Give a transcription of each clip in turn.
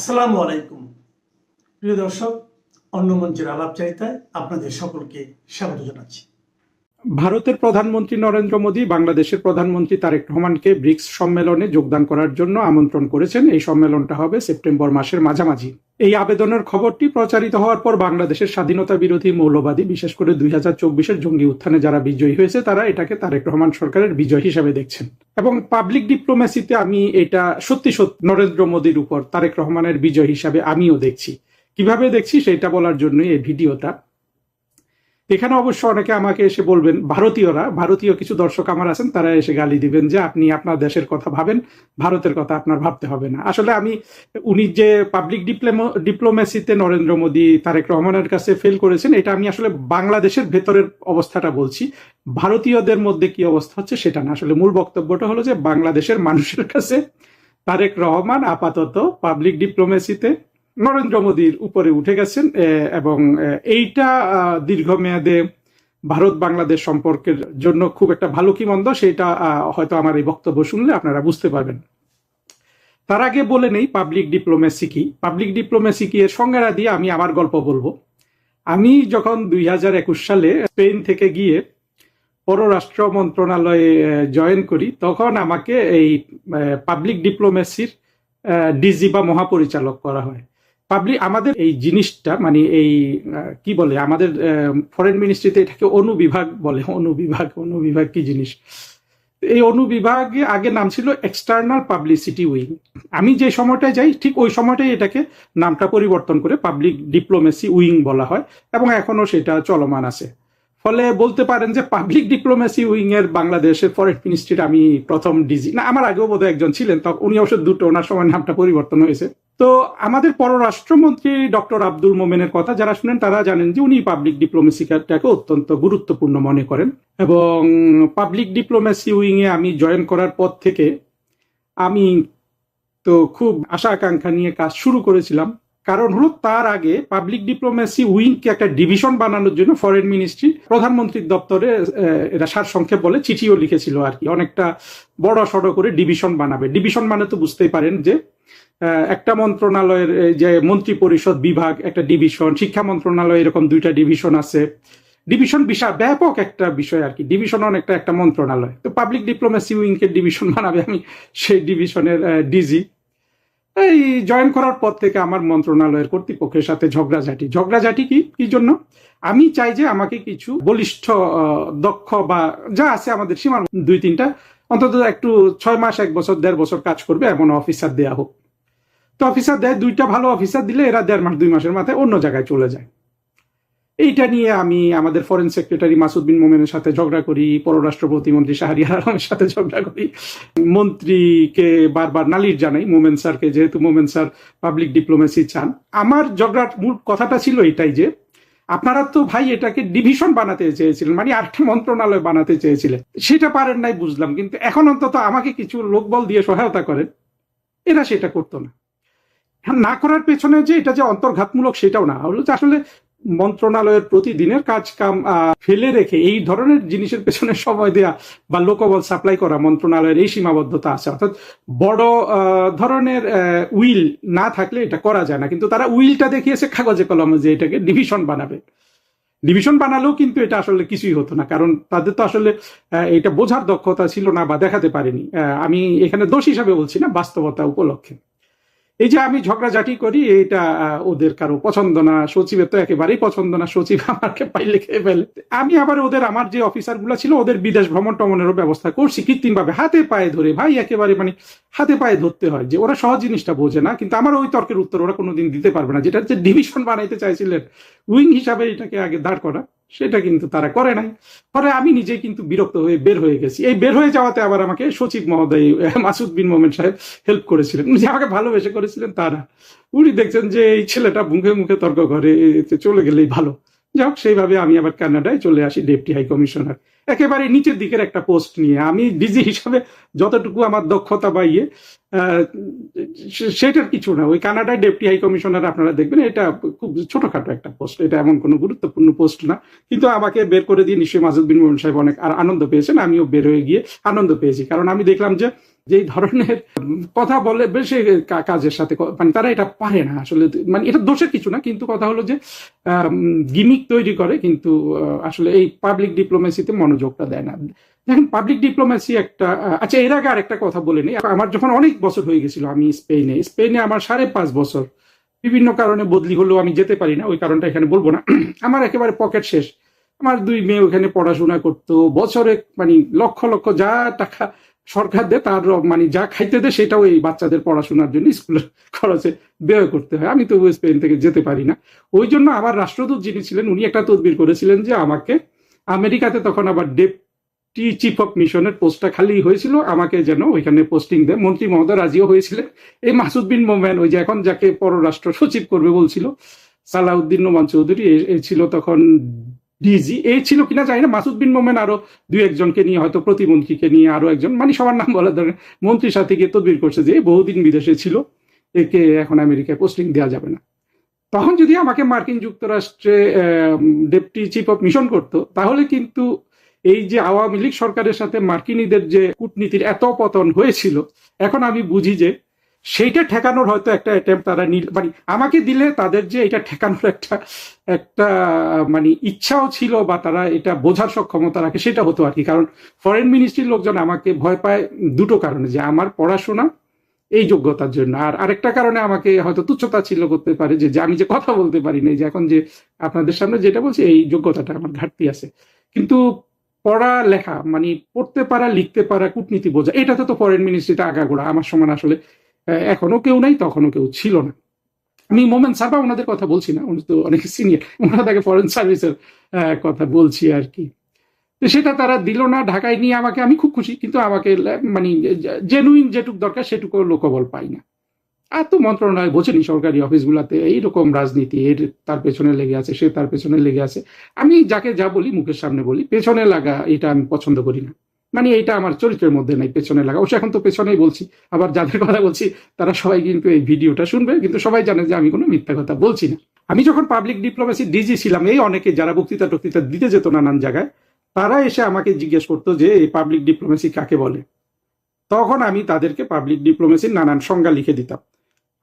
আসসালামু আলাইকুম প্রিয় দর্শক, অন্য মঞ্চের আলাপচারিতায় আপনাদের সকলকে স্বাগত জানাচ্ছি। ভারতের প্রধানমন্ত্রী নরেন্দ্র মোদী বাংলাদেশের প্রধানমন্ত্রী তারেক রহমানকে ব্রিক্স সম্মেলনে যোগদান করার জন্য আমন্ত্রণ করেছেন। এই সম্মেলনটা হবে সেপ্টেম্বর মাসের মাঝামাঝি। এই আবেদনের খবরটি প্রচারিত হওয়ার পর বাংলাদেশের স্বাধীনতা বিরোধী মৌলবাদী, বিশেষ করে 2024-এর জঙ্গি উত্থানে যারা বিজয়ী হয়েছে তারা এটাকে তারেক রহমান সরকারের বিজয় হিসেবে দেখছেন। এবং পাবলিক ডিপ্লোমেসিতে আমি এটা সত্যি নরেন্দ্র মোদীর উপর তারেক রহমানের বিজয় হিসাবে আমিও দেখছি। কিভাবে দেখছি সেটা বলার জন্যই এই ভিডিওটা। এখানে অবশ্য অনেকে আমাকে এসে বলবেন, ভারতীয় কিছু দর্শক আমার আছেন, তারা এসে গালি দিবেন যে আপনি আপনার দেশের কথা ভাবেন, ভারতের কথা আপনার ভাবতে হবে না। আসলে উনি যে পাবলিক ডিপ্লোমেসিতে নরেন্দ্র মোদী তারেক রহমানের কাছে ফেল করেছেন, এটা আমি আসলে বাংলাদেশের ভেতরের অবস্থাটা বলছি। ভারতীয়দের মধ্যে কি অবস্থা হচ্ছে সেটা না। আসলে মূল বক্তব্যটা হলো যে বাংলাদেশের মানুষের কাছে তারেক রহমান আপাতত পাবলিক ডিপ্লোমেসিতে নরেন্দ্র মোদীর উপরে উঠে গেছেন এবং এইটা দীর্ঘমেয়াদে ভারত বাংলাদেশ সম্পর্কের জন্য খুব একটা ভালো কি মন্দ সেটা হয়তো আমার এই বক্তব্য শুনলে আপনারা বুঝতে পারবেন। তার আগে বলে নেই পাবলিক ডিপ্লোমেসি কি। পাবলিক ডিপ্লোমেসি কি এর সংজ্ঞা দিয়ে আমি আমার গল্প বলবো। আমি যখন 2021 সালে স্পেন থেকে গিয়ে পররাষ্ট্র মন্ত্রণালয়ে জয়েন করি, তখন আমাকে এই পাবলিক ডিপ্লোমেসির ডিজি বা মহাপরিচালক করা হয়। আমাদের এই জিনিসটা মানে এই কি বলে, আমাদের ফরেন মিনিস্ট্রিতে এটাকে অনুবিভাগ বলে। অনুবিভাগ কি জিনিস? এই অনুবিভাগে আগে নাম ছিল এক্সটার্নাল পাবলিসিটি উইং। আমি যে সময়টায় যাই ঠিক ওই সময়টাই এটাকে নামটা পরিবর্তন করে পাবলিক ডিপ্লোমেসি উইং বলা হয় এবং এখনো সেটা চলমান আছে। ফলে বলতে পারেন যে পাবলিক ডিপ্লোমেসি উইং এর বাংলাদেশের ফরেন মিনিস্ট্রির আমি প্রথম ডিজি না, আমার আগেও বোধহয় একজন ছিলেন, তখন উনি অবশ্য দুটো, ওনার সময় নামটা পরিবর্তন হয়েছে। তো আমাদের পররাষ্ট্রমন্ত্রী ডক্টর আব্দুল মোমেনের কথা যারা শুনেন তারা জানেন যে উনি পাবলিক ডিপ্লোমেসিটাকে অত্যন্ত গুরুত্বপূর্ণ মনে করেন। এবং পাবলিক ডিপ্লোমেসি উইং এ আমি জয়েন করার পর থেকে আমি তো খুব আশা আকাঙ্ক্ষা নিয়ে কাজ শুরু করেছিলাম। কারণ হলো তার আগে পাবলিক ডিপ্লোমেসি উইংকে একটা ডিভিশন বানানোর জন্য ফরেন মিনিস্ট্রি প্রধানমন্ত্রীর দপ্তরে এরা সারসংক্ষেপ বলে চিঠিও লিখেছিল আর কি, অনেকটা বড় সড়ো করে ডিভিশন বানাবে। ডিভিশন মানে তো বুঝতেই পারেন যে একটা মন্ত্রণালয়ের যে মন্ত্রী পরিষদ বিভাগ একটা ডিভিশন, শিক্ষা মন্ত্রণালয় এরকম দুইটা ডিভিশন আছে। ডিভিশন বিশাল ব্যাপক একটা বিষয় আর কি, ডিভিশন অনেকটা একটা মন্ত্রণালয়। তো পাবলিক ডিপ্লোমেসি উইংকে ডিভিশন বানাবে, আমি সেই ডিভিশনের ডিজি। এই জয়েন করার পর থেকে আমার মন্ত্রণালয়ের কর্তৃপক্ষের সাথে ঝগড়াঝাটি কি জন্য? আমি চাই যে আমাকে কিছু বলিষ্ঠ দক্ষ বা যা আছে আমাদের সীমার 2-3টা অন্তত একটু 6 মাস 1 বছর 1.5 বছর কাজ করবে এমন অফিসার দেয়া হোক। তো অফিসার দেয়, 2টা ভালো অফিসার দিলে এরা 1.5 মাস 2 মাসের মাথায় অন্য জায়গায় চলে যায়। এইটা নিয়ে আমি আমাদের ফরেন সেক্রেটারি মাসুদ বিন মোমেনের সাথে ঝগড়া করি, পররাষ্ট্র প্রতিমন্ত্রী শাহরিয়ার আলমের সাথে ঝগড়া করি, মন্ত্রীকে বারবার নালিশ জানাই মোমেন স্যারকে, যেহেতু মোমেন স্যার পাবলিক ডিপ্লোমেসি চান। আমার ঝগড়ার মূল কথাটা ছিল এটাই যে আপনারা তো ভাই এটাকে ডিভিশন বানাতে চেয়েছিলেন, মানে আরেকটা মন্ত্রণালয় বানাতে চেয়েছিলেন, সেটা পারেন নাই বুঝলাম, কিন্তু এখন অন্তত আমাকে কিছু লোকবল দিয়ে সহায়তা করেন। এরা সেটা করতো না। না করার পেছনে যে এটা যে অন্তর্ঘাতমূলক সেটাও না, হলো যে আসলে মন্ত্রণালয়ের প্রতিদিনের কাজ কাম ফেলে রেখে এই ধরনের জিনিসের পেছনে সময় দেয়া বা লোকবল সাপ্লাই করা মন্ত্রণালয়ের এই সীমাবদ্ধতা আছে। অর্থাৎ বড় ধরনের উইল না থাকলে এটা করা যায় না, কিন্তু তারা উইলটা দেখিয়েছে কাগজে কলমে যে এটাকে ডিভিশন বানাবে। ডিভিশন বানালেও কিন্তু এটা আসলে কিছুই হতো না, কারণ তাদের তো আসলে এটা বোঝার দক্ষতা ছিল না বা দেখাতে পারেনি। আমি এখানে দোষ হিসাবে বলছি না, বাস্তবতা উপলক্ষে। এই যে আমি ঝগড়াঝাটি করি এটা ওদের কারো পছন্দ না, সচিবের তো একেবারেই পছন্দ না, সচিব আমাকে পাইলে খেয়ে ফেলে। আমি আবার আমার যে অফিসার গুলা ছিল ওদের বিদেশ ভ্রমণ টমনেরও ব্যবস্থা করছি কৃত্রিম ভাবে, হাতে পায়ে ধরে। ভাই একেবারে মানে হাতে পায়ে ধরতে হয়, যে ওরা সহজ জিনিসটা বোঝে না, কিন্তু আমার ওই তর্কের উত্তর ওরা কোনোদিন দিতে পারবে না। যেটা হচ্ছে ডিভিশন বানাইতে চাইছিলেন উইং হিসাবে এটাকে আগে দাঁড় করা, সেটা কিন্তু তারা করে নাই। পরে আমি নিজে কিন্তু বিরক্ত হয়ে বের হয়ে গেছি। এই বের হয়ে যাওয়াতে আবার আমাকে সচিব মহোদয় মাসুদ বিন মোমেন সাহেব হেল্প করেছিলেন, যে আমাকে ভালোবেসে করেছিলেন তারা। উনি দেখছেন যে এই ছেলেটা মুখে মুখে তর্ক করে, চলে গেলেই ভালো। যাই হোক, সেইভাবে আমি আবার কানাডায় চলে আসি ডেপুটি হাই কমিশনার, একেবারে নিচের দিকের একটা পোস্ট নিয়ে। আমি ডিজি হিসাবে যতটুকু আমার দক্ষতা বা সেটার কিছু না। ওই কানাডায় ডেপুটি হাই কমিশনার আপনারা দেখবেন এটা খুব ছোটখাটো একটা পোস্ট, এটা এমন কোনো গুরুত্বপূর্ণ পোস্ট না, কিন্তু আমাকে বের করে দিয়ে নিশ্চয়ই মাসুদ বিন মোমেন সাহেব অনেক আর আনন্দ পেয়েছেন, আমিও বের হয়ে গিয়ে আনন্দ পেয়েছি। কারণ আমি দেখলাম যে যেই ধরনের কথা বলে বেশি কাজের সাথে মানে তারা এটা পারে না আসলে, মানে এটা দোষের কিছু না, কিন্তু কথা হলো যে গিমিক তৈরি করে, কিন্তু আসলে এই পাবলিক ডিপ্লোমেসিতে মনোযোগটা দেয় না। দেখেন পাবলিক ডিপ্লোমেসি একটা আচ্ছা, এর আগে আরেকটা কথা বলে নিই। আমার যখন অনেক বছর হয়ে গেছিল আমি স্পেনে আমার 5.5 বছর বিভিন্ন কারণে বদলি হলেও আমি যেতে পারি না, ওই কারণটা এখানে বলবো না। আমার একেবারে পকেট শেষ। আমার 2 মেয়ে ওখানে পড়াশোনা করতো, বছরে মানে লক্ষ লক্ষ যা টাকা সরকার দেয় তার মানে যা খাইতে দেয় সেটাও এই বাচ্চাদের পড়াশোনার জন্য স্কুলের খরচে ব্যয় করতে হয়। আমি তো স্পেন থেকে যেতে পারি না। ওই জন্য আমার রাষ্ট্রদূত যিনি ছিলেন উনি একটা তদবির করেছিলেন যে আমাকে আমেরিকাতে, তখন আবার ডেপুটি চিফ অফ মিশনের পোস্টটা খালি হয়েছিল, আমাকে যেন ওইখানে পোস্টিং দেয়। মন্ত্রী মহোদয় রাজিও হয়েছিলেন। এই মাসুদ বিন মোমেন, ওই যে এখন যাকে পররাষ্ট্র সচিব করবে বলছিল, সালাউদ্দিন নোমান চৌধুরী, এ ছিল তখন ডিজি, এই ছিল কিনা জানি না। মাসুদ বিন মোমেন আরো 2-1 জনকে নিয়ে, হয়তো প্রতিমন্ত্রীকে নিয়ে আরো একজন, মানে সবার নাম বলা দরকার, মন্ত্রীর সাথে গিয়ে তদবির করছে যে বহুদিন বিদেশে ছিল, একে এখন আমেরিকায় পোস্টিং দেওয়া যাবে না। তখন যদি আমাকে মার্কিন যুক্তরাষ্ট্রে ডেপুটি চিফ অফ মিশন করতো, তাহলে কিন্তু এই যে আওয়ামী লীগ সরকারের সাথে মার্কিনীদের যে কূটনীতির এত পতন হয়েছিল, এখন আমি বুঝি যে সেইটা ঠেকানোর হয়তো একটা অ্যাটেম্প তারা মানে আমাকে দিলে তাদের যে এটা ঠেকানোর একটা একটা মানে ইচ্ছাও ছিল, বা তারা এটা বোঝার সক্ষমতা রাখে, সেটা হতো আর কি। কারণ ফরেন মিনিস্ট্রির লোকজন আমাকে ভয় পায় দুটো কারণে, যে আমার পড়াশোনা, এই যোগ্যতার জন্য, আর আরেকটা কারণে আমাকে হয়তো তুচ্ছতা ছিল করতে পারে, যে আমি যে কথা বলতে পারি না, যে এখন যে আপনাদের সামনে যেটা বলছি, এই যোগ্যতাটা আমার ঘাটতি আছে। কিন্তু পড়া লেখা মানে পড়তে পারা, লিখতে পারা, কূটনীতি বোঝা, এটাতে তো ফরেন মিনিস্ট্রিটা আগাগোড়া। আমার সমান আসলে এখনো কেউ নাই, তখনও কেউ ছিল না। আমি মোমেন স্যার বা ওনাদের কথা বলছি না, উনি তো অনেক সিনিয়র, ওনারা তাকে ফরেন সার্ভিসের কথা বলছি আর কি। তো সেটা তারা দিল না, ঢাকায় নিয়ে আমাকে, আমি খুব খুশি, কিন্তু আমাকে মানে জেনুইন যেটুক দরকার সেটুকু লোকবল পাই না। আর তো মন্ত্রণালয় বোঝেনি, সরকারি অফিসগুলোতে এইরকম রাজনীতি, এর তার পেছনে লেগে আছে, সে তার পেছনে লেগে আছে। আমি যাকে যা বলি মুখের সামনে বলি, পেছনে লাগা এটা আমি পছন্দ করি না। মানে এইটা আমার চরিত্রের মধ্যে নাই, পেছনে লাগা। অবশ্য এখন তো পেছনেই বলছি, আবার যাদের কথা বলছি তারা সবাই কিন্তু এই ভিডিওটা শুনবে, কিন্তু সবাই জানে যে আমি কোনো মিথ্যা কথা বলছি না। আমি যখন পাবলিক ডিপ্লোমেসি ডিজি ছিলাম, এই অনেকে যারা বক্তৃতা টক্তৃতা দিতে যেত নানান জায়গায়, তারা এসে আমাকে জিজ্ঞেস করতো যে এই পাবলিক ডিপ্লোমেসি কাকে বলে। তখন আমি তাদেরকে পাবলিক ডিপ্লোমেসির নানান সংজ্ঞা লিখে দিতাম।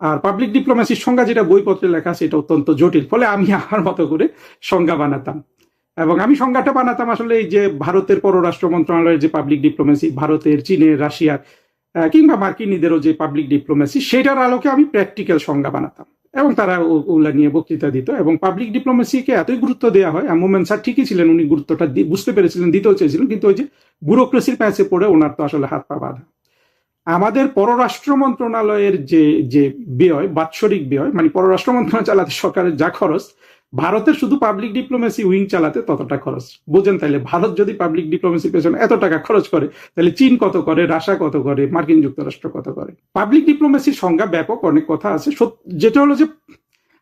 আর পাবলিক ডিপ্লোমেসির সংজ্ঞা যেটা বইপত্রে লেখা, সেটা অত্যন্ত জটিল, ফলে আমি আমার মতো করে সংজ্ঞা বানাতাম। এবং আমি সংজ্ঞাটা বানাতাম আসলে এই যে ভারতের পররাষ্ট্র মন্ত্রণালয়ের যে পাবলিক ডিপ্লোমেসি, ভারতের, চীনের, রাশিয়ার কিংবা মার্কিনীদেরও যে পাবলিক ডিপ্লোমেসি, সেটার আলোকে আমি প্র্যাকটিক্যাল সংজ্ঞা বানাতাম, এবং তারা ওগুলা নিয়ে বক্তৃতা দিত। এবং পাবলিক ডিপ্লোমেসিকে এতই গুরুত্ব দেওয়া হয়, মোমেন স্যার ঠিকই ছিলেন, উনি গুরুত্বটা বুঝতে পেরেছিলেন, দিতেও চেয়েছিলেন, কিন্তু ওই যে ব্যুরোক্রেসির প্যাঁচে পড়ে ওনার তো আসলে হাত পা বাঁধা। আমাদের পররাষ্ট্র মন্ত্রণালয়ের যে যে ব্যয়, বাৎসরিক ব্যয়, মানে পররাষ্ট্র মন্ত্রণালয় চালাতে সরকারের যা খরচ, ভারতের শুধু পাবলিক ডিপ্লোমেসি উইং চালাতে ততটা খরচ। বোঝেন তাইলে, ভারত যদি পাবলিক ডিপ্লোমেসির পেছনে এত টাকা খরচ করে, তাহলে চীন কত করে, রাশিয়া কত করে, মার্কিন যুক্তরাষ্ট্র কত করে। পাবলিক ডিপ্লোমেসির সংজ্ঞা ব্যাপক, অনেক কথা আছে। যেটা হলো যে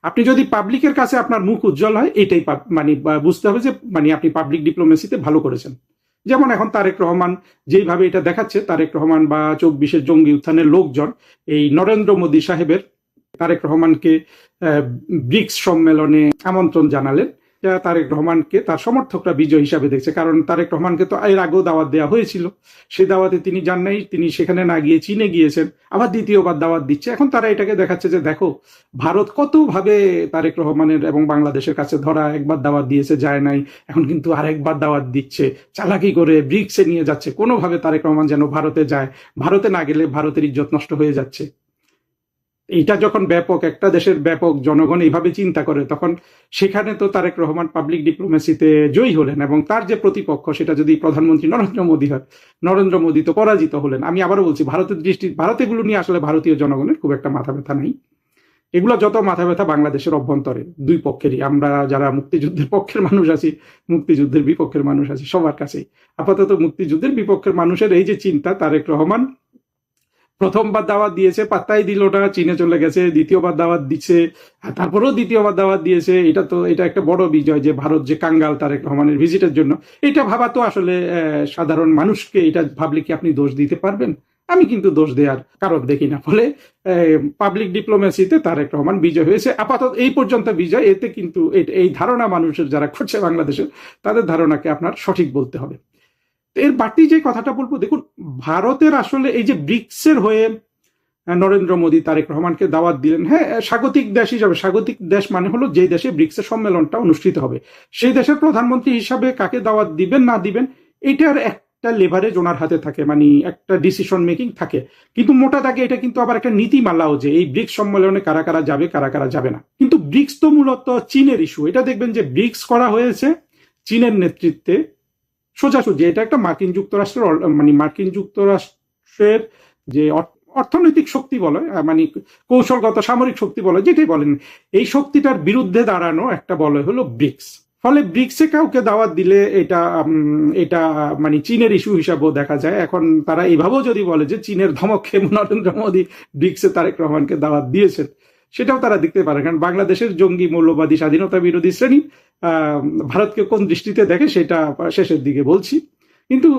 আপনি যদি পাবলিকের কাছে আপনার মুখ উজ্জ্বল হয়, এটাই মানে বুঝতে হবে যে মানে আপনি পাবলিক ডিপ্লোমেসিতে ভালো করেছেন। যেমন এখন তারেক রহমান যেইভাবে এটা দেখাচ্ছে, তারেক রহমান বা 24-এর জঙ্গি উত্থানের লোকজন এই নরেন্দ্র মোদী সাহেবের তারেক রহমানকে ব্রিক্স সম্মেলনে আমন্ত্রণ জানালেন। তারেক রহমানকে তার সমর্থকরা বিজয় হিসাবে দেখছে, কারণ তারেক রহমানকে তো এর আগেও দাওয়াত দেওয়া হয়েছিল, সেই দাওয়াতে তিনি যান নাই, তিনি সেখানে না গিয়ে চীনে গিয়েছেন, আবার দ্বিতীয়বার দাওয়াত দিচ্ছে। এখন তারা এটাকে দেখাচ্ছে যে দেখো ভারত কতভাবে তারেক রহমানের এবং বাংলাদেশের কাছে ধরা, একবার দাওয়াত দিয়েছে যায় নাই, এখন কিন্তু আরেকবার দাওয়াত দিচ্ছে, চালাকি করে ব্রিক্সে নিয়ে যাচ্ছে, কোনোভাবে তারেক রহমান যেন ভারতে যায়, ভারতে না গেলে ভারতের ইজ্জত নষ্ট হয়ে যাচ্ছে। এটা যখন ব্যাপক একটা দেশের ব্যাপক জনগণ এইভাবে চিন্তা করে, তখন সেখানে তো তারেক রহমান পাবলিক ডিপ্লোমেসিতে জয়ী হলেন, এবং তার যে প্রতিপক্ষ সেটা যদি প্রধানমন্ত্রী নরেন্দ্র মোদী হয়, নরেন্দ্র মোদী তো পরাজিত হলেন। আমি আবারও বলছি, ভারতের ভারত এগুলো নিয়ে আসলে ভারতীয় জনগণের খুব একটা মাথা ব্যথা নাই। এগুলো যত মাথা ব্যথা বাংলাদেশের অভ্যন্তরে, দুই পক্ষেরই, আমরা যারা মুক্তিযুদ্ধের পক্ষের মানুষ আছি, মুক্তিযুদ্ধের বিপক্ষের মানুষ আছি, সবার কাছেই। আপাতত মুক্তিযুদ্ধের বিপক্ষের মানুষের এই যে চিন্তা, তারেক রহমান প্রথমবার দাওয়াত দিয়েছে, পাত্তাই দিল না, চীনে চলে গেছে, দ্বিতীয়বার দাওয়াত দিচ্ছে, তারপরেও দ্বিতীয়বার দাওয়াত দিয়েছে। এটা একটা বড় বিজয় যে ভারত যে কাঙ্গাল তারেক রহমানের ভিজিটের জন্য। এটা ভাবা তো আসলে সাধারণ মানুষকে, এটা ভাবলে কি আপনি দোষ দিতে পারবেন? আমি কিন্তু দোষ দেওয়ার কারণ দেখি না। ফলে পাবলিক ডিপ্লোমেসিতে তারেক রহমান বিজয় হয়েছে, আপাতত এই পর্যন্ত বিজয়। এতে কিন্তু এই ধারণা মানুষের যারা করছে বাংলাদেশের, তাদের ধারণাকে আপনার সঠিক বলতে হবে। তো এর বাড়তি যে কথাটা বলবো, দেখুন ভারতের আসলে এই যে ব্রিক্সের হয়ে নরেন্দ্র মোদী তারেক রহমানকে দাওয়াত দিলেন, হ্যাঁ স্বাগতিক দেশ হিসাবে, স্বাগতিক দেশ মানে হলো যে দেশে ব্রিক্সের সম্মেলনটা অনুষ্ঠিত হবে সেই দেশের প্রধানমন্ত্রী হিসাবে কাকে দাওয়াত দিবেন না দিবেন এটার একটা লেভারেজ ওনার হাতে থাকে, মানে একটা ডিসিশন মেকিং থাকে। কিন্তু মোটা দাগে এটা কিন্তু আবার একটা নীতিমালাও যে এই ব্রিক্স সম্মেলনে কারা কারা যাবে কারা কারা যাবে না। কিন্তু ব্রিক্স তো মূলত চীনের ইস্যু। এটা দেখবেন যে ব্রিক্স করা হয়েছে চীনের নেতৃত্বে সোজাসুজি। এটা একটা মার্কিন যুক্তরাষ্ট্রের মানে মার্কিন যুক্তরাষ্ট্রের যে অর্থনৈতিক শক্তি বলে, মানে কৌশলগত সামরিক শক্তি বলে, যেটাই বলেন, এই শক্তিটার বিরুদ্ধে দাঁড়ানো একটা বলে হলো ব্রিক্স। ফলে ব্রিক্সে কাউকে দাওয়াত দিলে এটা মানে চীনের ইস্যু হিসাবেও দেখা যায়। এখন তারা এইভাবেও যদি বলে যে চীনের ধমকে নরেন্দ্র মোদী ব্রিক্সে তারেক রহমানকে দাওয়াত দিয়েছেন, সেটাও তারা দেখতে পারে। কারণ বাংলাদেশের জঙ্গি মৌলবাদী স্বাধীনতা বিরোধী শ্রেণী ভারতকে কোন দৃষ্টিতে দেখে সেটা শেষের দিকে বলছি। কিন্তু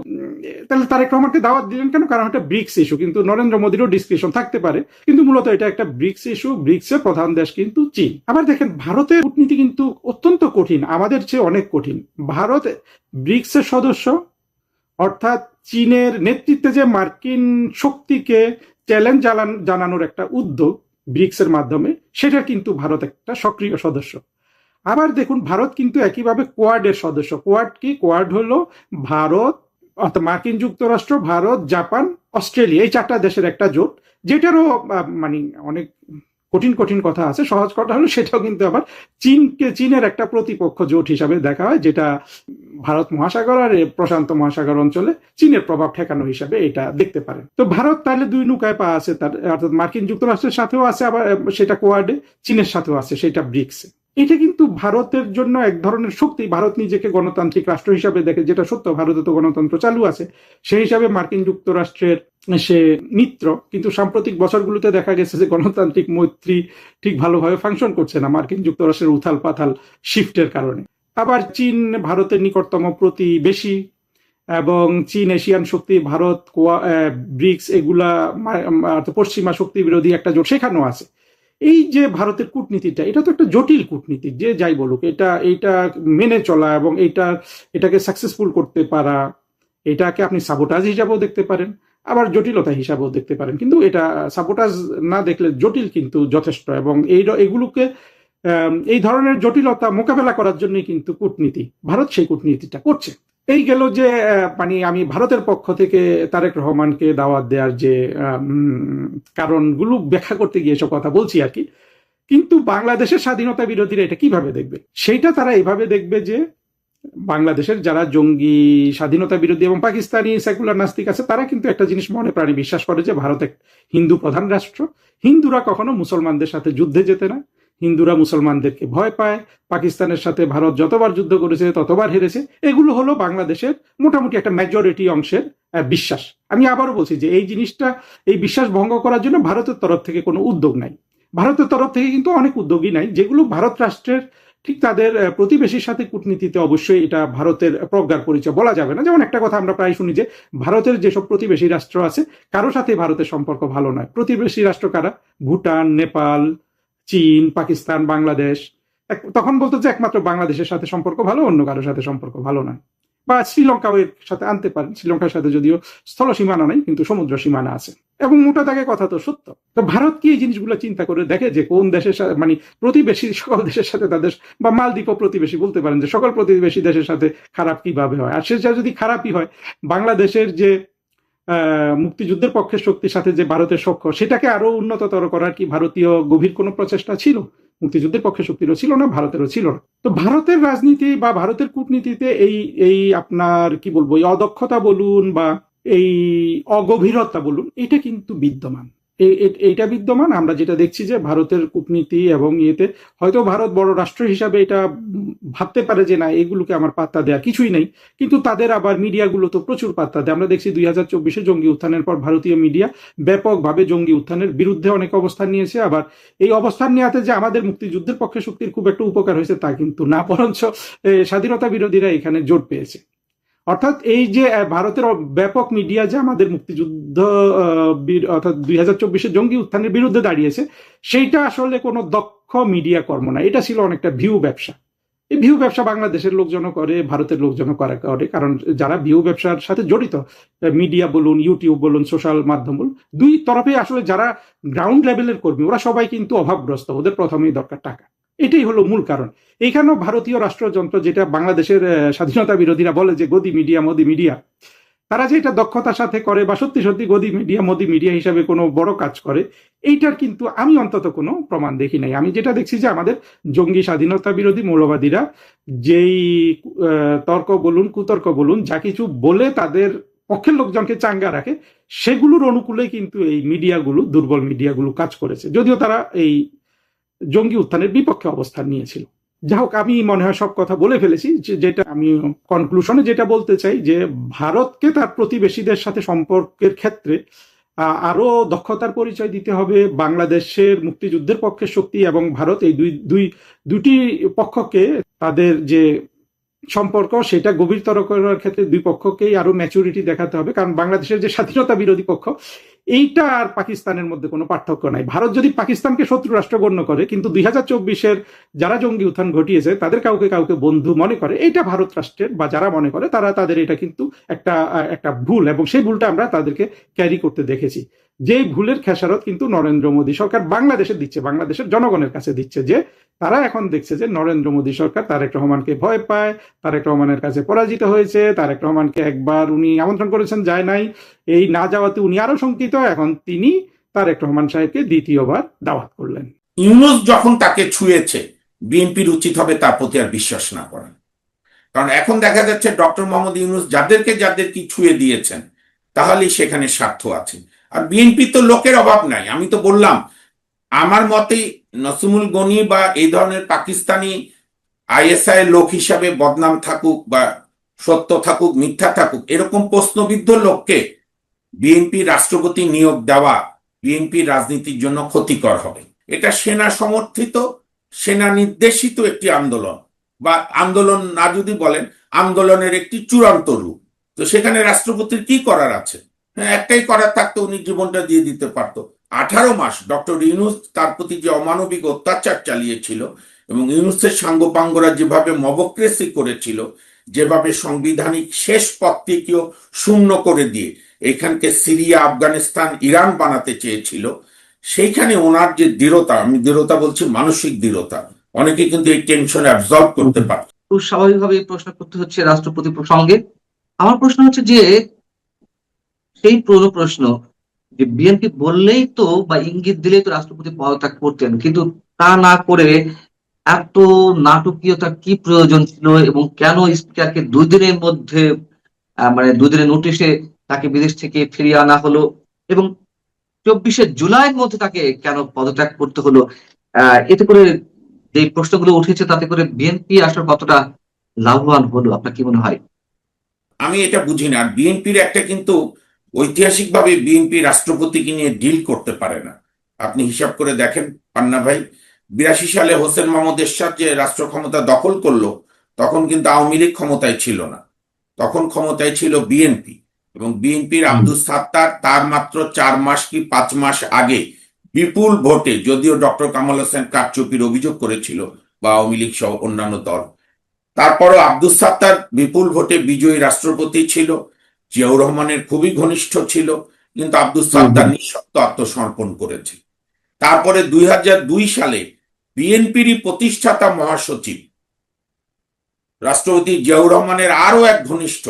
তাহলে তারেক রহমানকে দাওয়াত দিলেন কেন? কারণ এটা ব্রিক্স ইস্যু। কিন্তু নরেন্দ্র মোদীরও ডিসক্রিপশন থাকতে পারে, কিন্তু মূলত এটা একটা ব্রিক্স ইস্যু। ব্রিক্সের প্রধান দেশ কিন্তু চীন। আবার দেখেন ভারতের কূটনীতি কিন্তু অত্যন্ত কঠিন, আমাদের চেয়ে অনেক কঠিন। ভারত ব্রিক্সের সদস্য, অর্থাৎ চীনের নেতৃত্বে যে মার্কিন শক্তিকে চ্যালেঞ্জ জানানোর একটা উদ্যোগ ব্রিক্সের মাধ্যমে, সেটা কিন্তু ভারত একটা সক্রিয় সদস্য। আবার দেখুন ভারত কিন্তু একইভাবে কোয়াডের সদস্য। কোয়াড কি? কোয়াড হলো ভারত, অর্থাৎ মার্কিন যুক্তরাষ্ট্র, ভারত, জাপান, অস্ট্রেলিয়া, এই চারটা দেশের একটা জোট, যেটারও মানে অনেক কঠিন কঠিন কথা আছে। সহজ কথা হলো সেটাও কিন্তু আবার চীনের একটা প্রতিপক্ষ জোট হিসাবে দেখা হয়, যেটা ভারত মহাসাগর আর প্রশান্ত মহাসাগর অঞ্চলে চীনের প্রভাব ঠেকানো হিসাবে এটা দেখতে পারেন। তো ভারত তাহলে দুই নৌকায় পা আছে তার, অর্থাৎ মার্কিন যুক্তরাষ্ট্রের সাথেও আছে, আবার সেটা কোয়াডে, চীনের সাথেও আছে সেটা ব্রিক্সে। এটা কিন্তু ভারতের জন্য এক ধরনের শক্তি। ভারত নিজেকে গণতান্ত্রিক রাষ্ট্র হিসাবে দেখে, যেটা সত্য, ভারতে তো গণতন্ত্র চালু আছে, সেই হিসাবে মার্কিন যুক্তরাষ্ট্রের সে মিত্র। কিন্তু সাম্প্রতিক বছরগুলোতে দেখা গেছে যে গণতান্ত্রিক মৈত্রী ঠিক ভালোভাবে ফাংশন করছে না মার্কিন যুক্তরাষ্ট্রের উথাল পাথাল শিফটের কারণে। আবার চীন ভারতের নিকটতম প্রতিবেশী, এবং চীন এশিয়ান শক্তি, ভারত, ব্রিক্স, এগুলা পশ্চিমা শক্তি বিরোধী একটা জোট সেখানেও আছে। এই যে ভারতের কূটনীতিটা, এটা তো একটা জটিল কূটনীতি, যে যাই বলুক, এটা মেনে চলা এবং এটাকে সাকসেসফুল করতে পারা, এটাকে আপনি সাবোটাজ হিসাবেও দেখতে পারেন, আবার জটিলতা হিসাবেও দেখতে পারেন। কিন্তু এটা সাবোটাজ না দেখলে জটিল কিন্তু যথেষ্ট, এবং এগুলোকে এই ধরনের জটিলতা মোকাবেলা করার জন্যই কিন্তু কূটনীতি, ভারত সেই কূটনীতিটা করছে। এই গেল যে মানে আমি ভারতের পক্ষ থেকে তারেক রহমানকে দাওয়াত দেওয়ার যে কারণগুলো ব্যাখ্যা করতে গিয়ে এসব কথা বলছি আর কি। কিন্তু বাংলাদেশের স্বাধীনতা বিরোধীরা এটা কিভাবে দেখবে? সেইটা তারা এইভাবে দেখবে যে বাংলাদেশের যারা জঙ্গি, স্বাধীনতা বিরোধী এবং পাকিস্তানি সেকুলার নাস্তিক আছে, তারা কিন্তু একটা জিনিস মনে প্রাণে বিশ্বাস করে যে ভারত এক হিন্দু প্রধান রাষ্ট্র। হিন্দুরা কখনো মুসলমানদের সাথে যুদ্ধে যেতে না, হিন্দুরা মুসলমানদেরকে ভয় পায়, পাকিস্তানের সাথে ভারত যতবার যুদ্ধ করেছে ততবার হেরেছে। এগুলো হলো বাংলাদেশের মোটামুটি একটা মেজরিটি অংশের বিশ্বাস। আমি আবারও বলছি যে এই জিনিসটা, এই বিশ্বাস ভঙ্গ করার জন্য ভারতের তরফ থেকে কোনো উদ্যোগ নাই। ভারতের তরফ থেকে কিন্তু অনেক উদ্যোগই নাই, যেগুলো ভারত রাষ্ট্রের ঠিক তাদের প্রতিবেশীর সাথে কূটনীতিতে অবশ্যই এটা ভারতের প্রজ্ঞার পরিচয় বলা যাবে না। যেমন একটা কথা আমরা প্রায় শুনি যে ভারতের যেসব প্রতিবেশী রাষ্ট্র আছে কারো সাথে ভারতের সম্পর্ক ভালো নয়। প্রতিবেশী রাষ্ট্র কারা? ভুটান, নেপাল, চীন, পাকিস্তান, বাংলাদেশ। তখন বলতো যে একমাত্র বাংলাদেশের সাথে সম্পর্ক ভালো, অন্য কারোর সাথে সম্পর্ক ভালো নয়। বা শ্রীলঙ্কাও এর সাথে আনতে পারেন, শ্রীলঙ্কার সাথে যদিও স্থল সীমানা নাই কিন্তু সমুদ্র সীমানা আছে। এবং মোটা দাগে কথা তো সত্য। তো ভারত কি এই জিনিসগুলো চিন্তা করে দেখে যে কোন দেশের সাথে, মানে প্রতিবেশী সকল দেশের সাথে তাদের, বা মালদ্বীপও প্রতিবেশী বলতে পারেন, যে সকল প্রতিবেশী দেশের সাথে খারাপ কিভাবে হয়? আর সেটা যদি খারাপই হয়, বাংলাদেশের যে মুক্তিযুদ্ধের পক্ষের শক্তির সাথে যে ভারতের সখ্য, সেটাকে আরো উন্নততর করার কি ভারতীয় গভীর কোনো প্রচেষ্টা ছিল? মুক্তিযুদ্ধের পক্ষে শক্তিরও ছিল না, ভারতেরও ছিল না। তো ভারতের রাজনীতি বা ভারতের কূটনীতিতে এই আপনার কি বলবো, এই অদক্ষতা বলুন বা এই অগভীরতা বলুন, এটা কিন্তু বিদ্যমান। এইটা বিদ্যমান। আমরা যেটা দেখছি যে ভারতের কূটনীতি এবং ইয়েতে হয়তো ভারত বড় রাষ্ট্র হিসাবে এটা ভাবতে পারে যে না, এগুলোকে আমার পাত্তা দেওয়া কিছুই নেই, কিন্তু তাদের আবার মিডিয়াগুলো তো প্রচুর পাত্তা দেয়। আমরা দেখছি 2024-এ জঙ্গি উত্থানের পর ভারতীয় মিডিয়া ব্যাপকভাবে জঙ্গি উত্থানের বিরুদ্ধে অনেক অবস্থান নিয়েছে। আবার এই অবস্থান নেওয়াতে যে আমাদের মুক্তিযুদ্ধের পক্ষে শক্তির খুব একটা উপকার হয়েছে তা কিন্তু না, বরঞ্চ স্বাধীনতা বিরোধীরা এখানে জোট পেয়েছে। অর্থাৎ এই যে ভারতের ব্যাপক মিডিয়া যে আমাদের মুক্তিযুদ্ধ অর্থাৎ 2024-এ জঙ্গি উত্থানের বিরুদ্ধে দাঁড়িয়েছে, সেইটা আসলে কোনো দক্ষ মিডিয়া কর্ম না, এটা ছিল অনেকটা ভিউ ব্যবসা। এই ভিউ ব্যবসা বাংলাদেশের লোকজনও করে, ভারতের লোকজনও করে, কারণ যারা ভিউ ব্যবসার সাথে জড়িত, মিডিয়া বলুন, ইউটিউব বলুন, সোশ্যাল মাধ্যম বলুন, দুই তরফে আসলে যারা গ্রাউন্ড লেভেলের কর্মী, ওরা সবাই কিন্তু অভাবগ্রস্ত, ওদের প্রথমেই দরকার টাকা। এটাই হলো মূল কারণ। এইখানেও ভারতীয় রাষ্ট্রযন্ত্র, যেটা বাংলাদেশের স্বাধীনতা বিরোধীরা বলে যে গদি মিডিয়া, মোদি মিডিয়া, তারা যে এটা দক্ষতার সাথে করে বা সত্যি সত্যি গদি মিডিয়া, মোদি মিডিয়া হিসাবে কোনো বড় কাজ করে, এইটার কিন্তু আমি অন্তত কোনো প্রমাণ দেখি নাই। আমি যেটা দেখছি যে আমাদের জঙ্গি স্বাধীনতা বিরোধী মৌলবাদীরা যেই তর্ক বলুন, কুতর্ক বলুন, যা কিছু বলে তাদের পক্ষের লোকজনকে চাঙ্গা রাখে, সেগুলোর অনুকূলে কিন্তু এই মিডিয়াগুলো, দুর্বল মিডিয়াগুলো কাজ করেছে, যদিও তারা এই জঙ্গি উত্থানের বিপক্ষে অবস্থান নিয়েছিল। যাই হোক, আমি মনে হয় সব কথা বলে ফেলেছি। যেটা আমি কনক্লুশনে যেটা বলতে চাই, যে ভারতকে তার প্রতিবেশীদের সাথে সম্পর্কের ক্ষেত্রে আরো দক্ষতার পরিচয় দিতে হবে। বাংলাদেশের মুক্তিযুদ্ধের পক্ষে শক্তি এবং ভারত, এই দুটি পক্ষকে তাদের যে সম্পর্ক সেটা গভীরতর করার ক্ষেত্রে দুই পক্ষকেই আরো ম্যাচুরিটি দেখাতে হবে। কারণ বাংলাদেশের যে স্বাধীনতা বিরোধী পক্ষ, এইটা আর পাকিস্তানের মধ্যে কোনো পার্থক্য নাই। ভারত যদি পাকিস্তানকে শত্রু রাষ্ট্র গণ্য করে, কিন্তু 2024-এর যারা জঙ্গি উত্থান ঘটিয়েছে তাদের কাউকে কাউকে বন্ধু মনে করে, এটা ভারত রাষ্ট্রের বা যারা মনে করে তাদের এটা কিন্তু একটা ভুল, এবং সেই ভুলটা আমরা তাদেরকে ক্যারি করতে দেখেছি। যেই ভুলের খেসারত কিন্তু নরেন্দ্র মোদী সরকার বাংলাদেশে দিচ্ছে, বাংলাদেশের জনগণের কাছে দিচ্ছে, যে তারা এখন দেখছে যে নরেন্দ্র মোদী সরকার তারেক রহমানকে ভয় পায়, তারেক রহমানের কাছে পরাজিত হয়েছে, তারেক রহমানকে একবার উনি আমন্ত্রণ করেছেন, যায় নাই, এই না যাওয়াতে উনি আরো শঙ্কিত, এখন তিনি তারেক রহমান সাহেবকে দ্বিতীয়বার দাওয়াত করলেন। ইউনূস যখন তাকে ছুঁয়েছে, বিএনপির উচিত হবে তার প্রতি আর বিশ্বাস না করা। কারণ এখন দেখা যাচ্ছে ডক্টর মোহাম্মদ ইউনূস যাদেরকে কি ছুঁয়ে দিয়েছেন, তাহলেই সেখানে স্বার্থ আছে। আর বিএনপি তো লোকের অভাব নাই। আমি তো বললাম, আমার মতে নসিমুল গনি বা এই ধরনের পাকিস্তানি আইএসআই লোক হিসাবে বদনাম থাকুক বা সত্য থাকুক, মিথ্যা থাকুক, এরকম প্রশ্নবিদ্ধ লোককে বিএনপি রাষ্ট্রপতি নিয়োগ দেওয়া বিএনপি রাজনীতির জন্য ক্ষতিকর হবে। এটা সেনা সমর্থিত, সেনা নির্দেশিত একটি আন্দোলন, বা আন্দোলন না যদি বলেন, আন্দোলনের একটি চূড়ান্ত রূপ। তো সেখানে রাষ্ট্রপতির কি করার আছে? হ্যাঁ, একটাই করার থাকতো, উনি জীবনটা দিয়ে দিতে পারতো। 18 মাস ডক্টর ইউনূস তার প্রতি যে অমানবিক অত্যাচার চালিয়েছিল, এবং ইউনূসের সাঙ্গপাঙ্গরা যেভাবে মবক্রেসি করেছিল, যেভাবে সাংবিধানিক শেষ পদটিকেও শূন্য করে দিয়ে এখানকে সিরিয়া, আফগানিস্তান, ইরান বানাতে চেয়েছিল, সেইখানে ওনার যে দৃঢ়তা, আমি দৃঢ়তা বলছি মানসিক দৃঢ়তা, অনেকে কিন্তু এই টেনশন অ্যাবজর্ব করতে পারে। খুব স্বাভাবিকভাবে প্রশ্ন করতে হচ্ছে রাষ্ট্রপতি প্রসঙ্গে। আমার প্রশ্ন হচ্ছে যে সেই পুরনো প্রশ্ন, যে বিএনপি বললেই তো বা ইঙ্গিত দিলেই তো রাষ্ট্রপতি পদত্যাগ করতেন, কিন্তু তা না করে এত নাটকীয়তার কি প্রয়োজন ছিল, এবং কেন স্পিকারকে 2 দিনের মধ্যে মানে 2 দিনের নোটিশে তাকে বিদেশ থেকে ফিরিয়ে আনা হলো, এবং 24শে জুলাইয়ের মধ্যে তাকে কেন পদত্যাগ করতে হলো? এতে করে যে প্রশ্নগুলো উঠেছে, তাতে করে বিএনপি আসলে কতটা লাভবান হলো, আপনার কি মনে হয়? আমি এটা বুঝি না। আর বিএনপির একটা কিন্তু ঐতিহাসিকভাবে বিএনপি রাষ্ট্রপতিকে নিয়ে ডিল করতে পারে না। আপনি হিসাব করে দেখেন পান্না ভাই, 82 সালে হোসেন মোহাম্মদ এরশাদ যে রাষ্ট্র ক্ষমতা দখল করলো, তখন কিন্তু আওয়ামী লীগ ক্ষমতায় ছিল না, তখন ক্ষমতায় ছিল বিএনপি। এবং বিএনপির আব্দুস সাত্তার তার মাত্র 4 মাস কি 5 মাস আগে বিপুল ভোটে, যদিও ডক্টর কামাল হোসেন কারচুপির অভিযোগ করেছিল বা আওয়ামী লীগ সহ অন্যান্য দল, তারপরও আব্দুস সাত্তার বিপুল ভোটে বিজয়ী রাষ্ট্রপতি ছিল, জিয়াউর রহমানের খুবই ঘনিষ্ঠ ছিল, কিন্তু আব্দুস সাত্তার নিঃশর্ত আত্মসমর্পণ করেছে। তারপরে 2002 সালে বিএনপিরই প্রতিষ্ঠাতা মহাসচিব রাষ্ট্রপতি জিয়াউর রহমানের আরো এক ঘনিষ্ঠ,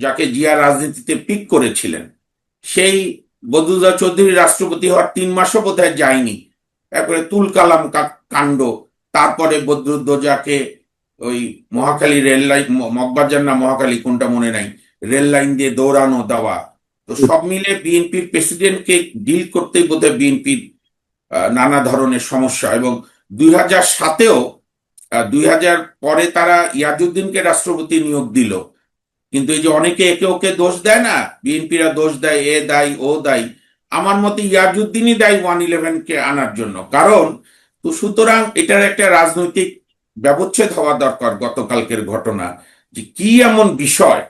যাকে জিয়া রাজনীতিতে পিক করেছিলেন, সেই বদরুদ্দোজা চৌধুরী রাষ্ট্রপতি হওয়ার 3 মাসও বোধহয় যায়নি, তারপরে তুল কালাম কাণ্ড, তারপরে বদরুদ্দোজাকে ওই মহাখালী রেল লাইন, মগবাজার না মহাখালী কোনটা মনে নাই, রেল লাইন দিয়ে দৌড়ানো দেওয়া। তো সব মিলে বিএনপির প্রেসিডেন্টকে ডিল করতেই বোধহয় বিএনপির নানা ধরনের সমস্যা। এবং 2007-এও 2000 পরে তারা ইয়াজউদ্দিনকে রাষ্ট্রপতি নিয়োগ দিল, কিন্তু এই যে অনেকে একে ওকে দোষ দেয় না, বিএনপিরা দোষ দেয়, এ দায়ী ও দায়ী, আমার মতে ইয়াজউদ্দিনই দায়ী 111-কে আনার জন্য। কারণ তো সুতরাং এটার একটা রাজনৈতিক ব্যবচ্ছেদ হওয়া দরকার। গতকালকের ঘটনা, যে কি এমন বিষয়,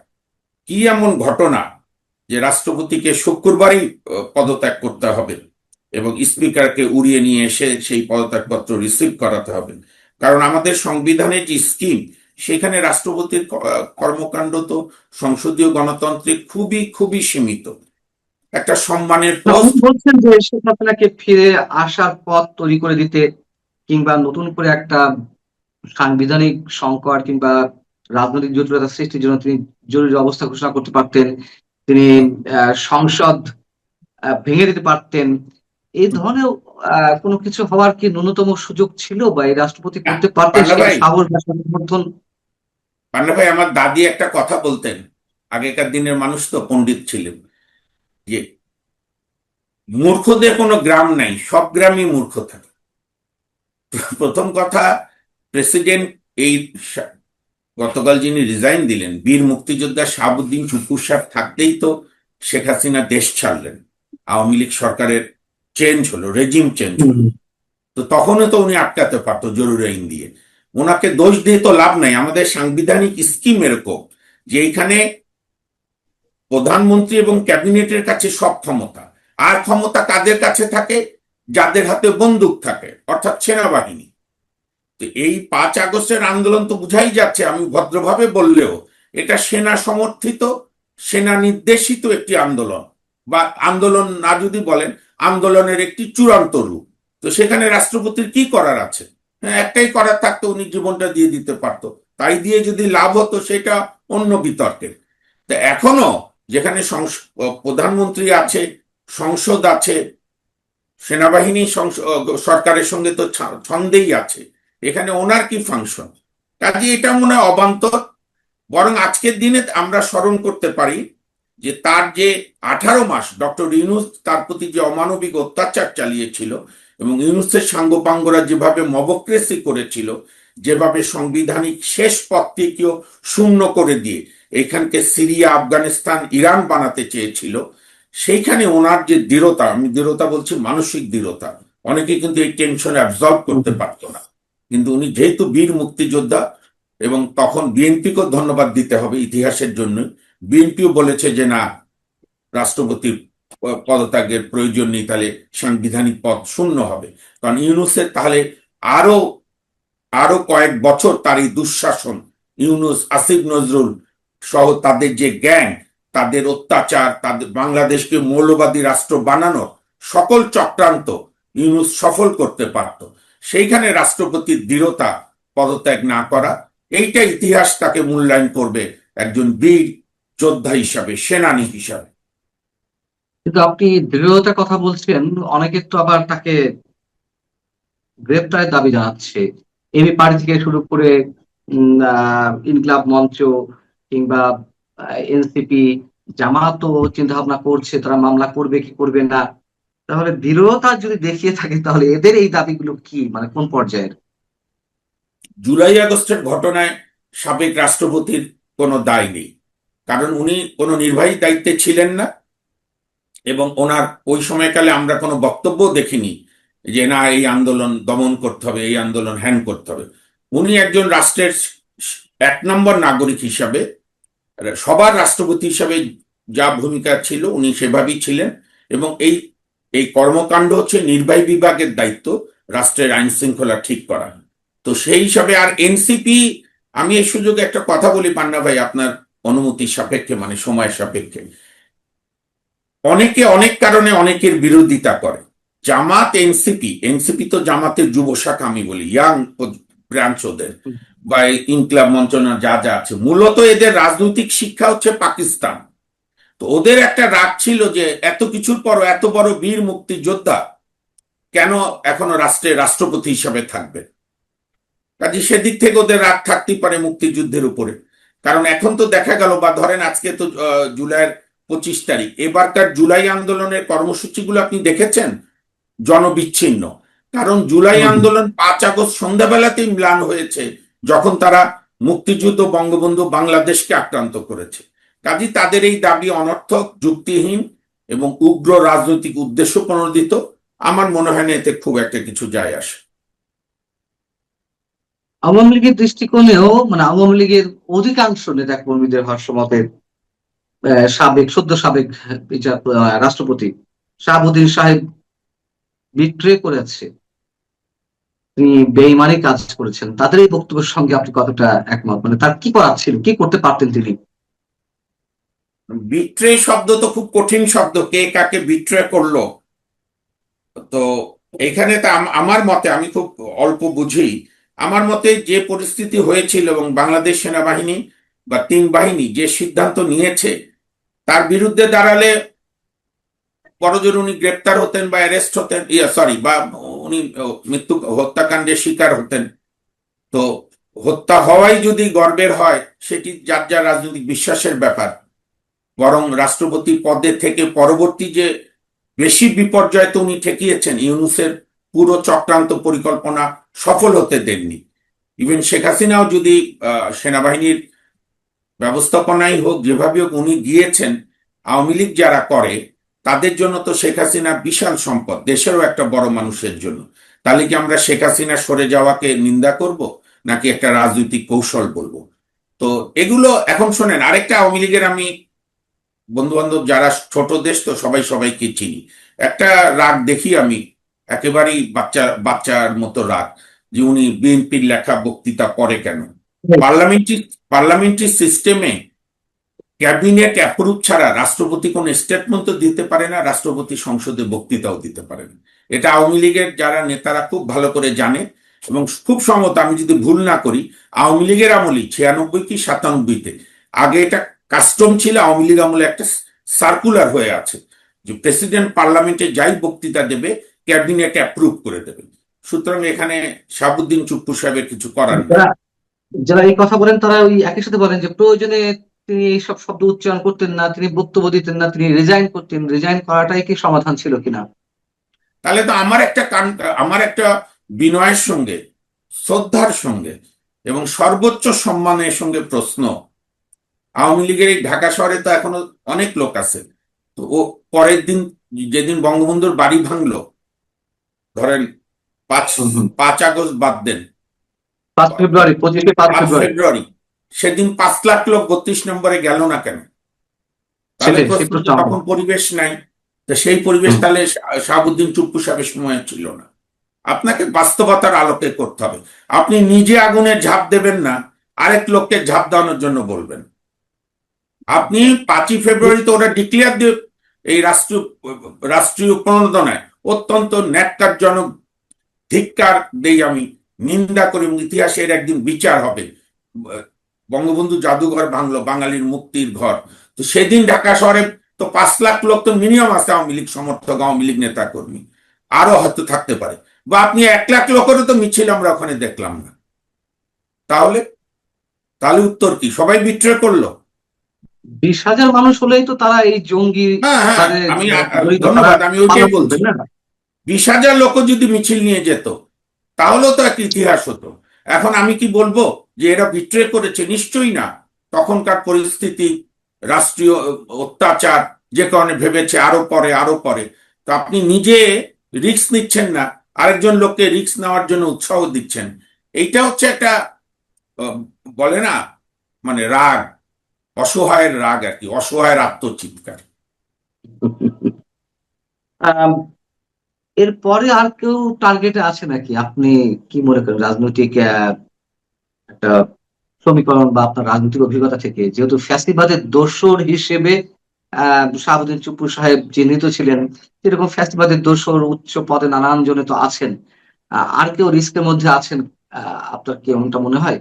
কি এমন ঘটনা যে রাষ্ট্রপতিকে শুক্রবারই পদত্যাগ করতে হবে এবং স্পিকারকে উড়িয়ে নিয়ে এসে সেই পদত্যাগপত্র রিসিভ করাতে হবে। কারণ আমাদের সংবিধানের যে স্কিম, সেখানে রাষ্ট্রপতির কর্মকাণ্ড তো সংসদীয় গণতন্ত্রে খুবই খুবই সীমিত। একটা সম্মানের না, উনি পোস্ট। বলছেন যে শেখ হাসিনাকে ফিরে আসার পথ তৈরি করে দিতে কিংবা নতুন করে একটা সাংবিধানিক সংকট কিংবা রাজনৈতিক জটিলতা সৃষ্টির জন্য তিনি জরুরি অবস্থা ঘোষণা করতে পারতেন। তিনি সংসদ ভেঙে দিতে পারতেন। এই ধরনের কোনো কিছু হওয়ার কি ন্যূনতম সুযোগ ছিল, বা এই রাষ্ট্রপতি করতে পারতেন? পান্না সেই ভাই, সাহস বা সমর্থন? আমার দাদি একটা কথা বলতেন, আগেকার দিনের মানুষ তো পণ্ডিত ছিলেন, যে মূর্খদের কোনো গ্রাম নাই, সব গ্রামই মূর্খ থাকে। প্রথম কথা, প্রেসিডেন্ট এই গতকাল যিনি রিজাইন দিলেন, বীর মুক্তিযোদ্ধা শাহাবুদ্দিন চুপুর সাহেব থাকতেই তো শেখ হাসিনা দেশ ছাড়লেন, আওয়ামী লীগ সরকারের চেঞ্জ হলো, রেজিম চেঞ্জ হলো। তো তখনও তো উনি আটকাতে পারতো জরুরি আইন দিয়ে। ওনাকে দোষ দিয়ে তো লাভ নাই। আমাদের সাংবিধানিক স্কিম এরকম যে এইখানে প্রধানমন্ত্রী এবং ক্যাবিনেটের কাছে সব ক্ষমতা, আর ক্ষমতা কাদের কাছে থাকে? যাদের হাতে বন্দুক থাকে, অর্থাৎ সেনাবাহিনী। তো এই 5 আগস্টের আন্দোলন তো বুঝাই যাচ্ছে, আমি ভদ্রভাবে বললেও এটা সেনা সমর্থিত, সেনা নির্দেশিত একটি আন্দোলন, বা আন্দোলন না যদি বলেন, আন্দোলনের একটি চূড়ান্ত রূপ। তো সেখানে রাষ্ট্রপতির কি করার আছে? হ্যাঁ, একটাই করার থাকতো, উনি জীবনটা দিয়ে দিতে পারতো। তাই দিয়ে যদি লাভ হতো সেটা অন্য বিতর্কের। তো এখনো যেখানে প্রধানমন্ত্রী আছে, সংসদ আছে, সেনাবাহিনী সরকারের সঙ্গে তো ছন্দেই আছে, এখানে ওনার কি ফাংশন? কাজে এটা মনে হয় অবান্তর। বরং আজকের দিনে আমরা স্মরণ করতে পারি যে তার যে 18 মাস ডক্টর ইউনূস তার প্রতি যে অমানবিক অত্যাচার চালিয়েছিল, এবং ইউনূসের সাঙ্গপাঙ্গরা যেভাবে মবক্রেসি করেছিল, যেভাবে সাংবিধানিক শেষ পথটিকেও শূন্য করে দিয়ে এখানকে সিরিয়া, আফগানিস্তান, ইরান বানাতে চেয়েছিল, সেইখানে ওনার যে দৃঢ়তা, আমি দৃঢ়তা বলছি মানসিক দৃঢ়তা, অনেকে কিন্তু এই টেনশন অ্যাবজর্ব করতে পারতো না। কিন্তু উনি যেহেতু বীর মুক্তিযোদ্ধা, এবং তখন বিএনপিকেও ধন্যবাদ দিতে হবে ইতিহাসের জন্য, বিএনপিও বলেছে যে না, রাষ্ট্রপতির পদত্যাগের প্রয়োজন নেই, তাহলে সাংবিধানিক পদ শূন্য হবে। কারণ ইউনূসের তাহলে আরো আরো কয়েক বছর তার এই দুঃশাসন, ইউনূস, আসিফ নজরুল সহ তাদের যে গ্যাং, তাদের অত্যাচার, তাদের বাংলাদেশকে মৌলবাদী রাষ্ট্র বানানোর সকল চক্রান্ত ইউনূস সফল করতে পারত। সেইখানে রাষ্ট্রপতির দৃঢ়তা, পদত্যাগ না করা, এইটা ইতিহাস তাকে মূল্যায়ন করবে একজন বীর যোদ্ধা হিসাবে, সেনানী হিসাবে। কিন্তু আপনি দৃঢ়তার কথা বলছেন, অনেকে তো আবার তাকে গ্রেপ্তারের দাবি জানাচ্ছে। এবি পার্টি থেকে শুরু করে ইনকিলাব মঞ্চ কিংবা এনসিপি, জামাতও চিন্তা ভাবনা করছে তারা মামলা করবে কি করবে না। তাহলে দৃঢ়তা যদি দেখিয়ে থাকে, তাহলে এদের এই দাবিগুলো কি, মানে কোন পর্যায়ের? জুলাই আগস্টের ঘটনায় সাবেক রাষ্ট্রপতির কোনো দায় নেই, কারণ উনি কোনো নির্বাহী দায়িত্বে ছিলেন না, এবং ওনার ওই সময়কালে আমরা কোনো বক্তব্য দেখিনি যে না, এই আন্দোলন দমন করতে হবে, এই আন্দোলন হ্যান করতে হবে। উনি একজন রাষ্ট্রের 1 নম্বর নাগরিক হিসাবে, সবার রাষ্ট্রপতি হিসাবে যা ভূমিকা ছিল উনি সেভাবেই ছিলেন, এবং এই এই কর্মকাণ্ড হচ্ছে নির্বাহী বিভাগের দায়িত্ব, রাষ্ট্রের আইন শৃঙ্খলা ঠিক করা। তো সেই হিসাবে, আর এনসিপি, আমি এই সুযোগে একটা কথা বলি পান্না ভাই, আপনার অনুমতির সাপেক্ষে, মানে সময় সাপেক্ষে, অনেকে অনেক কারণে অনেকের বিরোধিতা করে। জামাত, এনসিপি, এনসিপি তো জামাতের যুব শাখা আমি বলি, ইয়াং ব্রাঞ্চ ওদের, বা ইনকিলাব মঞ্চনা যা যা আছে, মূলত এদের রাজনৈতিক শিক্ষা হচ্ছে পাকিস্তান। তো ওদের একটা রাগ ছিল যে এত কিছুর পর এত বড় বীর মুক্তিযোদ্ধা কেন এখনো রাষ্ট্রের রাষ্ট্রপতি হিসাবে থাকবে। কাজে সেদিক থেকে ওদের রাগ থাকতেই পারে মুক্তিযুদ্ধের উপরে। কারণ এখন তো দেখা গেল, বা ধরেন আজকে তো জুলাইয়ের 25 তারিখ, এবারকার জুলাই আন্দোলনের কর্মসূচিগুলো আপনি দেখেছেন, জনবিচ্ছিন্ন। কারণ জুলাই আন্দোলন 5 আগস্ট সন্ধ্যাবেলাতেই ম্লান হয়েছে, যখন তারা মুক্তিযুদ্ধ, বঙ্গবন্ধু, বাংলাদেশকে আক্রান্ত করেছে। কাজে তাদের এই দাবি অনর্থক, যুক্তিহীন এবং উগ্র রাজনৈতিক উদ্দেশ্য প্রণোদিত। আমার মনে হয় না এতে খুব একটা কিছু যায় আসে। আওয়ামী লীগের দৃষ্টিকোণেও, মানে আওয়ামী লীগের অধিকাংশ নেতা কর্মীদের ভাষ্যমতে সদ্য সাবেক রাষ্ট্রপতি শাহাবুদ্দিন সাহেব বিট্রে করেছে। তিনি বেইমানি কাজ করেছেন, তাদের এই বক্তব্যের সঙ্গে আপনি কতটা একমত? মানে তার কি করার ছিল, কি করতে পারতেন তিনি? বিট্রে শব্দ তো খুব কঠিন শব্দ, কে কাকে বিট্রে করলো। তো এখানে তো আমার মতে, আমি খুব অল্প বুঝি, আমার মতে যে পরিস্থিতি হয়েছিল এবং বাংলাদেশ সেনাবাহিনী বা তিন বাহিনী যে সিদ্ধান্ত নিয়েছে তার বিরুদ্ধে দাঁড়ালে বড়জোর উনি গ্রেপ্তার হতেন বা অ্যারেস্ট হতেন, সরি, বা উনি মৃত্যু হত্যাকাণ্ডের শিকার হতেন। তো হত্যা হওয়াই যদি গর্বের হয়, সেটি যার যার রাজনৈতিক বিশ্বাসের ব্যাপার। বরং রাষ্ট্রপতি পদে থেকে পরবর্তী যে বেশি বিপর্যয় তো উনি ঠেকিয়েছেন, ইউনূসের পুরো চক্রান্ত পরিকল্পনা সফল হতে দেননি। ইভেন শেখ হাসিনাও যদি সেনাবাহিনীর ব্যবস্থাপনাই হোক, যেভাবে হোক উনি গিয়েছেন, আওয়ামী লীগ যারা করে তাদের জন্য তো শেখ হাসিনা বিশাল সম্পদ, দেশেরও একটা বড় মানুষের জন্য। তাহলে কি আমরা শেখ হাসিনা সরে যাওয়াকে নিন্দা করব, নাকি একটা রাজনৈতিক কৌশল বলবো? তো এগুলো এখন শোনেন, আরেকটা আওয়ামী লীগের আমি বন্ধু বান্ধব যারা, ছোট দেশ তো সবাই সবাইকে চিনি, একটা রাগ দেখি আমি, একেবারেই বাচ্চার মতো রাগ, যে উনি বিএনপির লেখা বক্তৃতা পড়ে কেন। পার্লামেন্টারি সিস্টেমে ক্যাবিনেট অ্যাপ্রুভ ছাড়া রাষ্ট্রপতি কোনো স্টেটমেন্ট তো দিতে পারে না, রাষ্ট্রপতি সংসদে বক্তৃতাও দিতে পারে না। এটা আওয়ামী লীগের যারা নেতারা খুব ভালো করে জানে, এবং খুব সম্ভবত আমি যদি ভুল না করি আওয়ামী লীগের আমলই 96 কি 97-তে আগে এটা কাস্টম ছিল, আওয়ামী লীগ আমলে একটা সার্কুলার হয়ে আছে যে প্রেসিডেন্ট পার্লামেন্টে যাই বক্তৃতা দেবে ক্যাবিনেট অ্যাপ্রুভ করে দেবে। সুতরাং এখানে শাহাবুদ্দিন চুপ্পু সাহেবের কিছু করার নেই। যারা এই কথা বলেন তারা ওই একই সাথে বলেন যে প্রয়োজনে তিনি এইসব শব্দ উচ্চারণ করতেন না, তিনি বক্তব্য দিতেন না, তিনি রিজাইন করতেন। রিজাইন করাটাই কি সমাধান ছিল কিনা? তাহলে তো আমার একটা বিনয়ের সঙ্গে, শ্রদ্ধার সঙ্গে এবং সর্বোচ্চ সম্মানের সঙ্গে প্রশ্ন, আওয়ামী লীগের এই ঢাকা শহরে তো এখনো অনেক লোক আছে, তো ও পরের দিন যেদিন বঙ্গবন্ধুর বাড়ি ভাঙলো, ধরেন 5 আগস্ট বাদ দেন, 5 ফেব্রুয়ারি, 25শে 5 5 ফেব্রুয়ারি, ফেব্রুয়ারি, সেদিন 5 লাখ লোক 32 নম্বরে গেল না কেন? তাহলে প্রশ্ন, তখন পরিবেশ নাই। তো সেই পরিবেশ তাহলে শাহাবুদ্দিন চুপ্পু সাহেবের সময় ছিল না। আপনাকে বাস্তবতার আলোকে করতে হবে। আপনি নিজে আগুনে ঝাঁপ দেবেন না, আরেক লোককে ঝাঁপ দেওয়ানোর জন্য বলবেন। আপনি 5ই ফেব্রুয়ারি তো ওরা ডিক্লেয়ার দিয়ে এই রাষ্ট্রীয় প্রণোদনায় অত্যন্ত ন্যাক্কারজনক, ধিক্কার দেই আমি, নিন্দা করি, এবং ইতিহাসের একদিন বিচার হবে। বঙ্গবন্ধু জাদুঘর ভাঙলো, বাঙালির মুক্তির ঘর। তো সেদিন ঢাকা শহরে তো 5 লাখ লোক তো মিনিমাম আছে, আওয়ামী লীগ সমর্থক, আওয়ামী লীগ নেতা কর্মী, আরো হয়তো থাকতে পারে। বা আপনি 1 লাখ লোকেরও তো মিছিল আমরা ওখানে দেখলাম না। তাহলে তাহলে উত্তর কি? সবাই বিট্রে করলো? 20,000 মানুষ হলেই তো তারা এই জঙ্গি আমি ধন্যবাদ, আমি ওইটাই বলছি। 20,000 লোক যদি মিছিল নিয়ে যেত তাহলেও তো একটা ইতিহাস হতো। এখন আমি কি বলবো যে এরা বিট্রে করেছে? নিশ্চয়ই না। তখনকার পরিস্থিতি, রাষ্ট্রীয় অত্যাচার, যে কারণে ভেবেছে আরো পরে। তো আপনি নিজে রিস্ক নিচ্ছেন না, আরেকজন লোককে রিস্ক নেওয়ার জন্য উৎসাহ দিচ্ছেন। এইটা হচ্ছে একটা বলে না, মানে রাগ, অসহায়ের রাগ আর কি, অসহায়ের আত্মচিৎকার। এরপরে আর কেউ টার্গেটে আছে নাকি? আপনি কি মনে করেন রাজনৈতিক একটা সমীকরণ বা আপনার রাজনৈতিক অভিজ্ঞতা থেকে, যেহেতু ফ্যাসিবাদের দোসর হিসেবে শাহাবুদ্দিন চুপ্পু সাহেব চিহ্নিত ছিলেন, এরকম ফ্যাসিবাদের দোসর উচ্চ পদে নানান জনে তো আছেন, আর কেউ রিস্কের মধ্যে আছেন? আপনার কি এমনটা মনে হয়?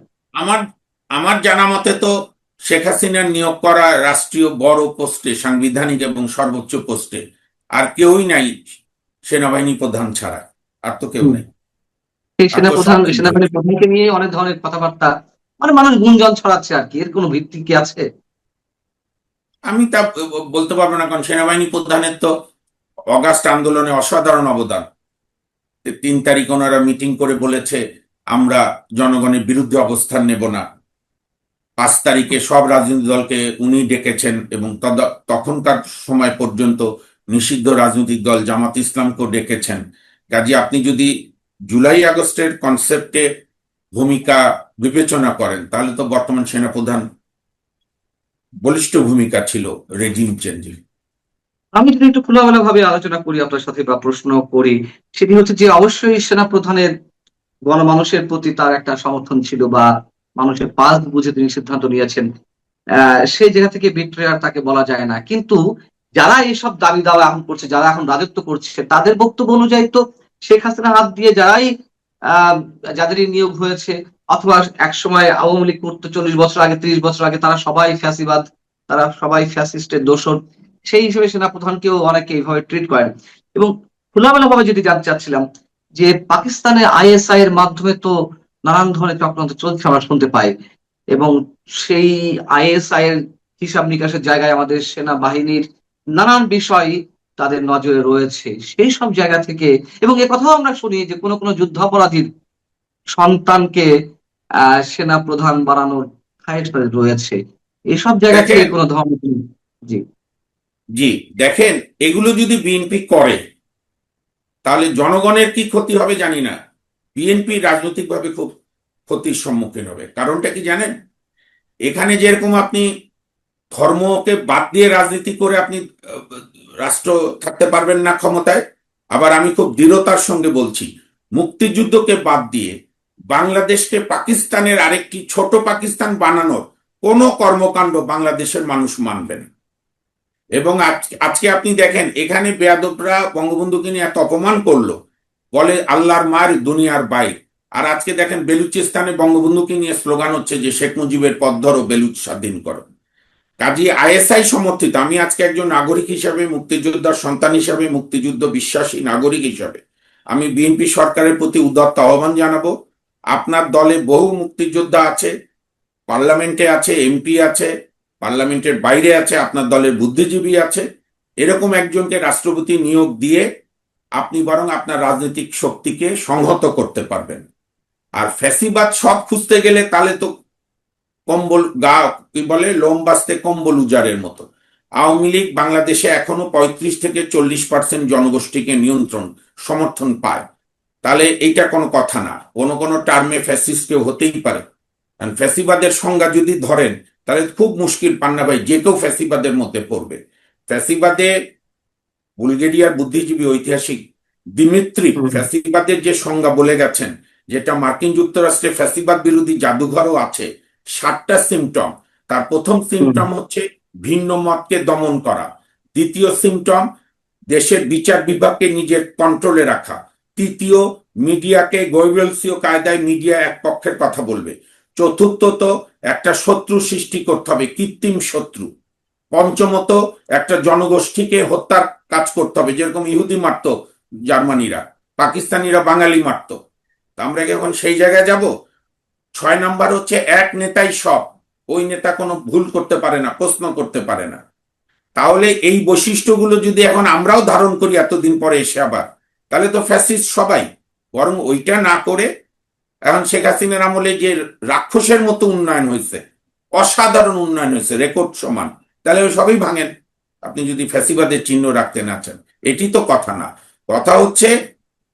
আমার জানা মতে তো শেখ হাসিনার নিয়োগ করা রাষ্ট্রীয় বড় পোস্টে, সাংবিধানিক এবং সর্বোচ্চ পোস্টে আর কেউই নাই সেনাবাহিনী প্রধান ছাড়া, আর তো কেউ নাই। সেই সেনাবাহিনী প্রধানকে নিয়ে অনেক ধরনের কথাবার্তা, মানে মানুষ গুঞ্জন ছড়াচ্ছে আর কি, এর কোনো ভিত্তি কি আছে? আমি তা বলতে পারবো না, কারণ সেনাবাহিনী প্রধানের তো অগাস্ট আন্দোলনে অসাধারণ অবদান। 3 তারিখ ওনারা মিটিং করে বলেছে আমরা জনগণের বিরুদ্ধে অবস্থান নেব না। 5 তারিখে সব রাজনৈতিক দলকে উনি ডেকেছেন, এবং তখনকার সময় পর্যন্ত নিষিদ্ধ রাজনৈতিক দল জামাত ইসলামকেও ডেকেছেন। কাজে আপনি যদি জুলাই আগস্টের কনসেপ্টে ভূমিকা বিবেচনা করেন, তাহলে তো বর্তমান সেনাপ্রধান বলিষ্ঠ ভূমিকা ছিল রেজিম চেঞ্জে। আমি যদি একটু খোলামেলা ভাবে আলোচনা করি আপনার সাথে বা প্রশ্ন করি, সেটি হচ্ছে যে অবশ্যই সেনাপ্রধানের গণমানুষের প্রতি তার একটা সমর্থন ছিল বা মানুষের পাস বুঝে তিনি সিদ্ধান্ত নিয়েছেন, সেই জায়গা থেকে বিট্রেয়ার তাকে বলা যায় না। কিন্তু যারা এইসব দাবি দাওয়া এখন করছে, যারা এখন রাজত্ব করছে, তাদের বক্তব্য অনুযায়ী তো শেখ হাসিনা হাত দিয়ে যারাই আহ যাদেরই নিয়োগ হয়েছে, অথবা একসময় আওয়ামী লীগ করতো 40 বছর আগে, 30 বছর আগে, তারা সবাই ফ্যাসিবাদ, তারা সবাই ফ্যাসিস্টের দোসর। সেই হিসেবে সেনাপ্রধানকেও অনেকে এইভাবে ট্রিট করেন। এবং খোলামেলা ভাবে যদি জানতে চাচ্ছিলাম যে পাকিস্তানে আইএসআই এর মাধ্যমে তো নানান ধরনের চক্রান্ত চলছে আমরা শুনতে পাই, এবং সেই আইএসআই এর হিসাব নিকাশের জায়গায় আমাদের সেনাবাহিনীর নানান বিষয় তাদের নজরে রয়েছে। সেই সব জায়গা থেকে, এবং কথাও আমরা শুনি যে কোনো কোনো যুদ্ধাপরাধীর সন্তানকে সেনা প্রধান বানানোর ফাইট রয়েছে। এইসব জায়গা থেকে দেখেন, কোনো ধরনের, জি জি, দেখেন, এগুলো যদি বিএনপি করে তাহলে জনগণের কি ক্ষতি হবে জানি না, বিএনপি রাজনৈতিকভাবে খুব ক্ষতির সম্মুখীন হবে। কারণটা কি জানেন? এখানে যেরকম আপনি ধর্মকে বাদ দিয়ে রাজনীতি করে আপনি রাষ্ট্র থাকতে পারবেন না ক্ষমতায়, আবার আমি খুব দৃঢ়তার সঙ্গে বলছি মুক্তিযুদ্ধকে বাদ দিয়ে বাংলাদেশকে পাকিস্তানের আরেকটি ছোট পাকিস্তান বানানোর কোনো কর্মকাণ্ড বাংলাদেশের মানুষ মানবে না। এবং আজকে আপনি দেখেন এখানে বেয়াদবরা বঙ্গবন্ধুকে নিয়ে এত অপমান করলো, বলে আল্লাহর মার দুনিয়ার বাইর। আর আজকে দেখেন বেলুচিস্তানে বঙ্গবন্ধুকে নিয়ে স্লোগান হচ্ছে যে শেখ মুজিবের পথ ধরো, বেলুচ স্বাধীন করো। কাজী আইএসআই সমর্থিত, আমি আজকে একজন নাগরিক হিসাবে, মুক্তিযোদ্ধার সন্তান হিসাবে, মুক্তিযুদ্ধ বিশ্বাসী নাগরিক হিসাবে আমি বিএনপি সরকারের প্রতি উদাত্ত আহ্বান জানাবো। আপনার দলে বহু মুক্তিযোদ্ধা আছে, পার্লামেন্টে আছে, এমপি আছে, পার্লামেন্টের বাইরে আছে, আপনার দলের বুদ্ধিজীবী আছে। এরকম একজনকে রাষ্ট্রপতি নিয়োগ দিয়ে আপনি বরং আপনার রাজনৈতিক শক্তিকে সংহত করতে পারবেন। আর ফ্যাসিবাদ সব খুঁজতে গেলে তাহলে তো কম্বল গা কি বলে, লোম বাঁচতে কম্বল উজাড়ের মতো। আওয়ামী লীগ বাংলাদেশে এখনো 35 থেকে 40% জনগোষ্ঠীকে নিয়ন্ত্রণ সমর্থন পায়। তাহলে এইটা কোনো কথা না, কোনো কোনো টার্মে ফ্যাসিস্ট কেউ হতেই পারে। কারণ ফ্যাসিবাদের সংজ্ঞা যদি ধরেন তাহলে খুব মুশকিল, পান্না ভাই, যে কেউ ফ্যাসিবাদের মধ্যে পড়বে। ফ্যাসিবাদে বুলগেরিয়ার বুদ্ধিজীবী ঐতিহাসিক দিমিত্রি ফ্যাসিবাদের যে সংজ্ঞা বলে গেছেন, যেটা মার্কিন যুক্তরাষ্ট্রে ফ্যাসিবাদ বিরোধী জাদুঘরও আছে, 7টা সিমটম। তার প্রথম সিমটম হচ্ছে ভিন্ন মতকে দমন করা, দ্বিতীয় সিমটম দেশের বিচার বিভাগকে নিজের কন্ট্রোলে রাখা, তৃতীয় মিডিয়াকে গৈবেলসীয় কায়দায় মিডিয়া এক পক্ষের কথা বলবে, চতুর্থত একটা শত্রু সৃষ্টি করতে হবে, কৃত্রিম শত্রু, পঞ্চমত একটা জনগোষ্ঠীকে হত্যার কাজ করতে হবে, যেরকম ইহুদি মারত জার্মানিরা, পাকিস্তানিরা বাঙালি মারত। আমরা কি এখন সেই জায়গায় যাব? 6 নাম্বার হচ্ছে এক নেতাই সব, ওই নেতা কোনো ভুল করতে পারে না, প্রশ্ন করতে পারে না। তাহলে এই বৈশিষ্ট্যগুলো যদি এখন আমরাও ধারণ করি এতদিন পরে এসে আবার, তাহলে তো ফ্যাসিস্ট সবাই। বরং ওইটা না করে এখন শেখ হাসিনার আমলে যে রাক্ষসের মতো উন্নয়ন হয়েছে, অসাধারণ উন্নয়ন হয়েছে, রেকর্ড সমান, তাহলে ওই সবই ভাঙেন আপনি যদি ফ্যাসিবাদের চিহ্ন রাখতে না চান। এটি তো কথা না। কথা হচ্ছে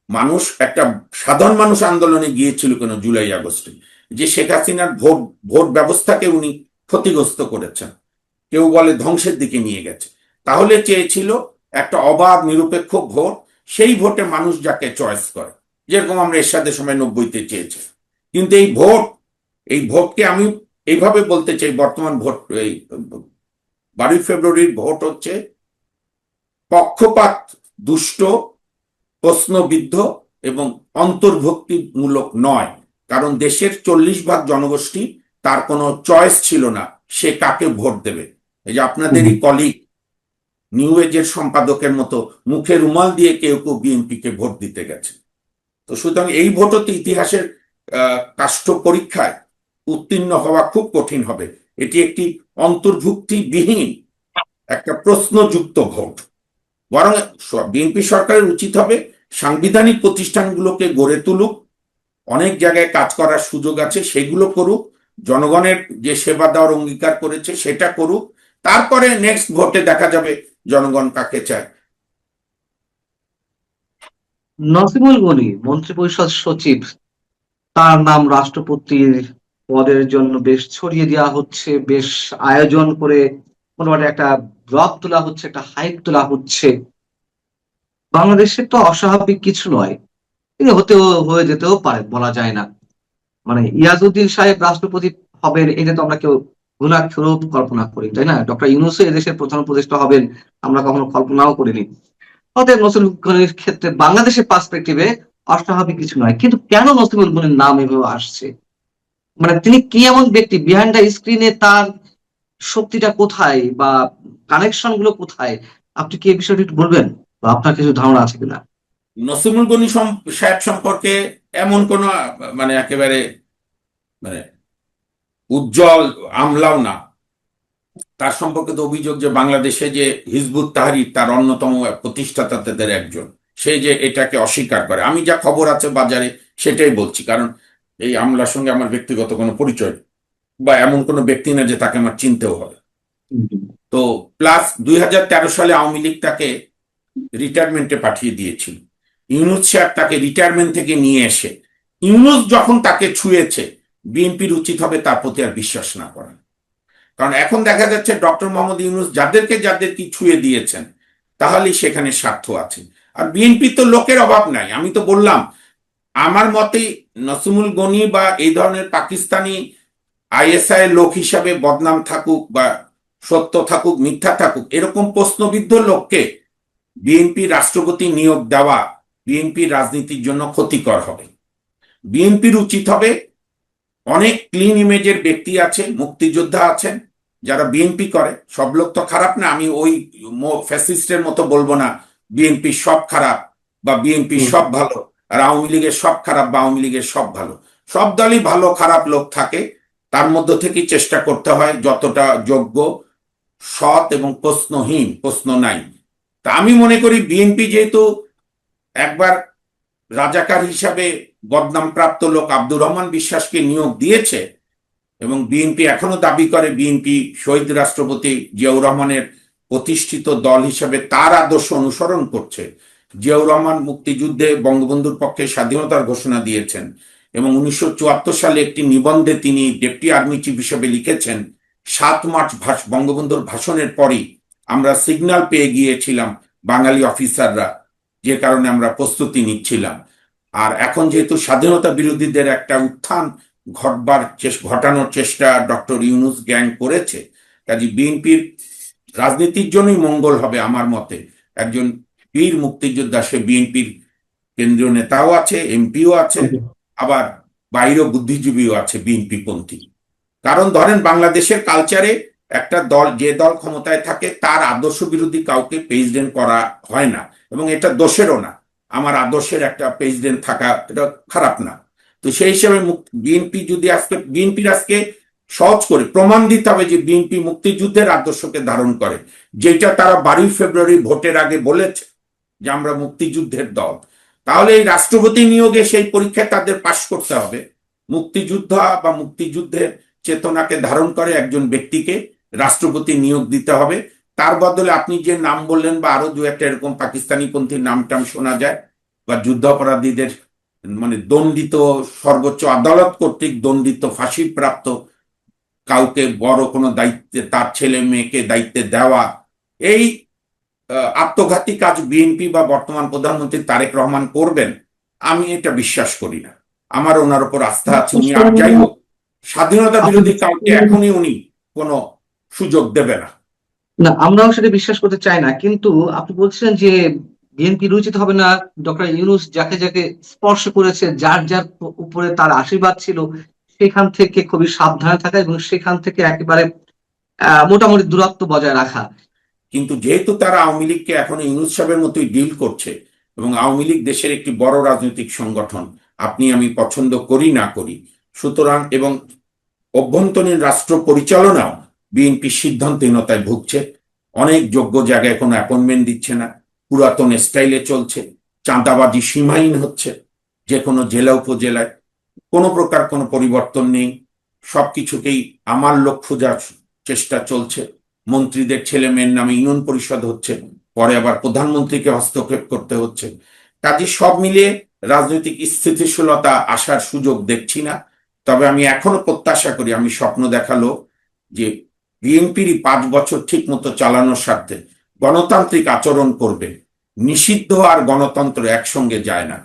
মানুষ, একটা সাধারণ মানুষ আন্দোলনে গিয়েছিল কেন জুলাই আগস্টে, যে শেখ হাসিনার ভোট ব্যবস্থাকে উনি ক্ষতিগ্রস্ত করেছেন, কেউ বলে ধ্বংসের দিকে নিয়ে গেছে। তাহলে চেয়েছিল একটা অবাধ নিরপেক্ষ ভোট, সেই ভোটে মানুষ যাকে চয়েস করে, যেরকম আমরা এরশাদের সময় 90-তে চেয়েছি। কিন্তু এই ভোটকে আমি এইভাবে বলতে চাই, বর্তমান ভোট, এই 12 ফেব্রুয়ারির ভোট হচ্ছে পক্ষপাত দুষ্ট, প্রশ্নবিদ্ধ এবং অন্তর্ভুক্তিমূলক নয়। কারণ দেশের 40% জনগোষ্ঠী, তার কোনো চয়েস ছিল না সে কাকে ভোট দেবে। এই যে আপনাদেরই কলিগ নিউ এজের সম্পাদকের মতো মুখে রুমাল দিয়ে কেউ কেউ বিএনপিকে ভোট দিতে গেছে। তো সুতরাং এই ভোট হতে ইতিহাসের কাষ্ঠ পরীক্ষায় উত্তীর্ণ হওয়া খুব কঠিন হবে। এটি একটি অন্তর্ভুক্তিবিহীন একটা প্রশ্নযুক্ত ভোট। বরং বিএনপি সরকারের উচিত হবে সাংবিধানিক প্রতিষ্ঠানগুলোকে গড়ে তুলুক, অনেক জায়গায় কাজ করার সুযোগ আছে সেগুলো করুক, জনগণের যে সেবা দেওয়ার অঙ্গীকার করেছে সেটা করুক, তারপরে নেক্সট ভোটে দেখা যাবে জনগণ কাকে চায়। নসিমুল গনি মন্ত্রিপরিষদ সচিব, তার নাম রাষ্ট্রপতির পদের জন্য বেশ ছড়িয়ে দেওয়া হচ্ছে, বেশ আয়োজন করে মোটামুটি একটা ব্লগ তোলা হচ্ছে, একটা হাইপ তোলা হচ্ছে। বাংলাদেশে তো অস্বাভাবিক কিছু নয়, তিনি হয়ে যেতেও পারে, বলা যায় না। মানে ইয়াজউদ্দিন সাহেব রাষ্ট্রপতি হবেন, এটা তো আমরা কেউ ঘুণাক্ষরেও কল্পনা করি, তাই না? ডক্টর ইউনূসও এদেশের প্রধান উপদেষ্টা হবেন, আমরা কখনো কল্পনাও করিনি। অতএব নসিমুল গনির ক্ষেত্রে বাংলাদেশের পার্সপেক্টিভে অস্বাভাবিক কিছু নয়। কিন্তু কেন নসিমুল গনির নাম এভাবে আসছে? মানে তিনি কি এমন ব্যক্তি, বিহাইন্ড দ্য স্ক্রিনে তার শক্তিটা কোথায় বা কানেকশন গুলো কোথায়? আপনি কি এই বিষয়টি একটু বলবেন, বা আপনার কিছু ধারণা আছে কিনা? নসিমুল গনি সাহেব সম্পর্কে এমন কোন মানে একেবারে মানে উজ্জ্বল আমলাও না। তার সম্পর্কে তো অভিযোগ যে বাংলাদেশে যে হিজবুত তাহরির তার অন্যতম প্রতিষ্ঠাতাদের একজন, সে যে এটাকে অস্বীকার করে। আমি যা খবর আছে বাজারে সেটাই বলছি, কারণ এই আমলার সঙ্গে আমার ব্যক্তিগত কোনো পরিচয় বা এমন কোনো ব্যক্তি না যে তাকে আমার চিনতেও হবে। তো প্লাস 2013 সালে আওয়ামী লীগ তাকে রিটায়ারমেন্টে পাঠিয়ে দিয়েছিল। ইউনূস সাহেব তাকে রিটায়ারমেন্ট থেকে নিয়ে এসে ইউনূস যখন তাকে ছুঁয়েছে, বিএনপির উচিত হবে তার প্রতি আর বিশ্বাস না করা। কারণ এখন দেখা যাচ্ছে ডক্টর মোহাম্মদ ইউনূস যাদের কি ছুঁয়ে দিয়েছেন, তাহলেই সেখানে স্বার্থ আছে। আর বিএনপি তো লোকের অভাব নাই। আমি তো বললাম, আমার মতে নসিমুল গনি বা এই ধরনের পাকিস্তানি আইএসআই এর লোক হিসাবে বদনাম থাকুক বা সত্য থাকুক মিথ্যা থাকুক, এরকম প্রশ্নবিদ্ধ লোককে বিএনপি রাষ্ট্রপতি নিয়োগ দেওয়া বিএনপির রাজনীতির জন্য ক্ষতিকর হবে। বিএনপির উচিত হবে, অনেক ক্লিন ইমেজের ব্যক্তি আছে, মুক্তিযোদ্ধা আছেন যারা বিএনপি করে, সব লোক তো খারাপ না। আমি ওই ফ্যাসিস্টের মতো বলবো না বিএনপি সব খারাপ বা বিএনপি সব ভালো আর আওয়ামী লীগের সব খারাপ বা আওয়ামী লীগের সব ভালো। সব দলই ভালো খারাপ লোক থাকে, তার মধ্য থেকে চেষ্টা করতে হয় যতটা যোগ্য, সৎ এবং প্রশ্নহীন, প্রশ্ন নাই। তা আমি মনে করি বিএনপি যেহেতু একবার রাজাকার হিসাবে বদনামপ্রাপ্ত লোক আব্দুর রহমান বিশ্বাসকে নিয়োগ দিয়েছে এবং বিএনপি এখনো দাবি করে বিএনপি শহীদ রাষ্ট্রপতি জিয়াউর রহমানের প্রতিষ্ঠিত দল হিসাবে তার আদর্শ অনুসরণ করছে। জিয়াউর রহমান মুক্তিযুদ্ধে বঙ্গবন্ধুর পক্ষে স্বাধীনতার ঘোষণা দিয়েছেন এবং 1974 সালে একটি নিবন্ধে তিনি ডেপুটি আর্মি চিফ হিসেবে লিখেছেন, 7 মার্চ বঙ্গবন্ধুর ভাষণের পরই আমরা সিগন্যাল পেয়ে গিয়েছিলাম বাঙালি অফিসাররা, যে কারণে আমরা প্রস্তুতি নিচ্ছিলাম। আর এখন যেহেতু স্বাধীনতা বিরোধীদের একটা উত্থান ঘটানোর চেষ্টা ডক্টর ইউনূস গ্যাং করেছে, কাজে বিএনপির রাজনীতির জন্যই মঙ্গল হবে আমার মতে। একজন বীর মুক্তিযোদ্ধা, সে বিএনপির কেন্দ্রীয় নেতাও আছে, এমপিও আছে, আবার বাইরেও বুদ্ধিজীবীও আছে বিএনপি পন্থী। কারণ ধরেন বাংলাদেশের কালচারে একটা দল, যে দল ক্ষমতায় থাকে তার আদর্শ বিরোধী কাউকে প্রেসিডেন্ট করা হয় না, এবং এটা দোষেরও না। আমার আদর্শের একটা প্রেসিডেন্ট থাকা এটা খারাপ না। তো সেই হিসেবে বিএনপি যদি বিএনপির আজকে সহজ করে প্রমাণ দিতে হবে যে বিএনপি মুক্তিযুদ্ধের আদর্শকে ধারণ করে, যেটা তারা 12 ফেব্রুয়ারি ভোটের আগে বলেছে যে আমরা মুক্তিযুদ্ধের দল। তাহলে এই রাষ্ট্রপতি নিয়োগে সেই পরীক্ষায় তাদের পাশ করতে হবে। মুক্তিযোদ্ধা বা মুক্তিযুদ্ধের চেতনাকে ধারণ করে একজন ব্যক্তিকে রাষ্ট্রপতি নিয়োগ দিতে হবে। তার বদলে আপনি যে নাম বললেন বা আরো দু একটা এরকম পাকিস্তানি পন্থীর নামটাম শোনা যায়, বা যুদ্ধাপরাধীদের মানে দণ্ডিত, সর্বোচ্চ আদালত কর্তৃক দণ্ডিত ফাঁসি প্রাপ্ত কাউকে বড় কোনো দায়িত্বে, তার ছেলে মেয়েকে দায়িত্বে দেওয়া, এই আত্মঘাতী কাজ বিএনপি বা বর্তমান প্রধানমন্ত্রী তারেক রহমান করবেন, আমি এটা বিশ্বাস করি না। আমার ওনার উপর আস্থা আছে। উনি আর যাই হোক, স্বাধীনতা বিরোধী কাউকে এখনই উনি কোনো সুযোগ দেবে না। না, আমরাও সেটা বিশ্বাস করতে চাই না। কিন্তু আপনি বলছিলেন যে বিএনপি উচিত হবে না ডক্টর ইউনূস যাকে যাকে স্পর্শ করেছে, যার যার উপরে তার আশীর্বাদ ছিল, সেখান থেকে খুবই সাবধানে থাকা এবং সেখান থেকে একেবারে মোটামুটি দূরত্ব বজায় রাখা। কিন্তু যেহেতু তারা আওয়ামী লীগকে এখন ইউনূস সাহেবের মতোই ডিল করছে, এবং আওয়ামী লীগ দেশের একটি বড় রাজনৈতিক সংগঠন, আপনি আমি পছন্দ করি না করি, সুতরাং এবং অভ্যন্তরীণ রাষ্ট্র পরিচালনাও বিএনপির সিদ্ধান্তহীনতায় ভুগছে। অনেক যোগ্য জায়গায় কোনো অ্যাপয়েন্টমেন্ট দিচ্ছে না, পুরাতন স্টাইলে চলছে, চাঁদাবাজি সীমাহীন হচ্ছে, যে কোনো জেলা উপজেলায় কোনো প্রকার কোনো পরিবর্তন নেই, সবকিছুকেই আমার লোক খোঁজার চেষ্টা চলছে। মন্ত্রীদের ছেলে মেয়ের নামে ইউনিয়ন পরিষদ হচ্ছে, পরে আবার প্রধানমন্ত্রীকে হস্তক্ষেপ করতে হচ্ছে। কাজে সব মিলিয়ে রাজনৈতিক স্থিতিশীলতা আসার সুযোগ দেখছি না। তবে আমি এখনো প্রত্যাশা করি, আমি স্বপ্ন দেখালো যে বিএনপির 5 বছর ঠিক মতো চালানোর স্বার্থে গণতান্ত্রিক আচরণ করবে। নিষিদ্ধ আর গণতন্ত্র একসঙ্গে যায় না।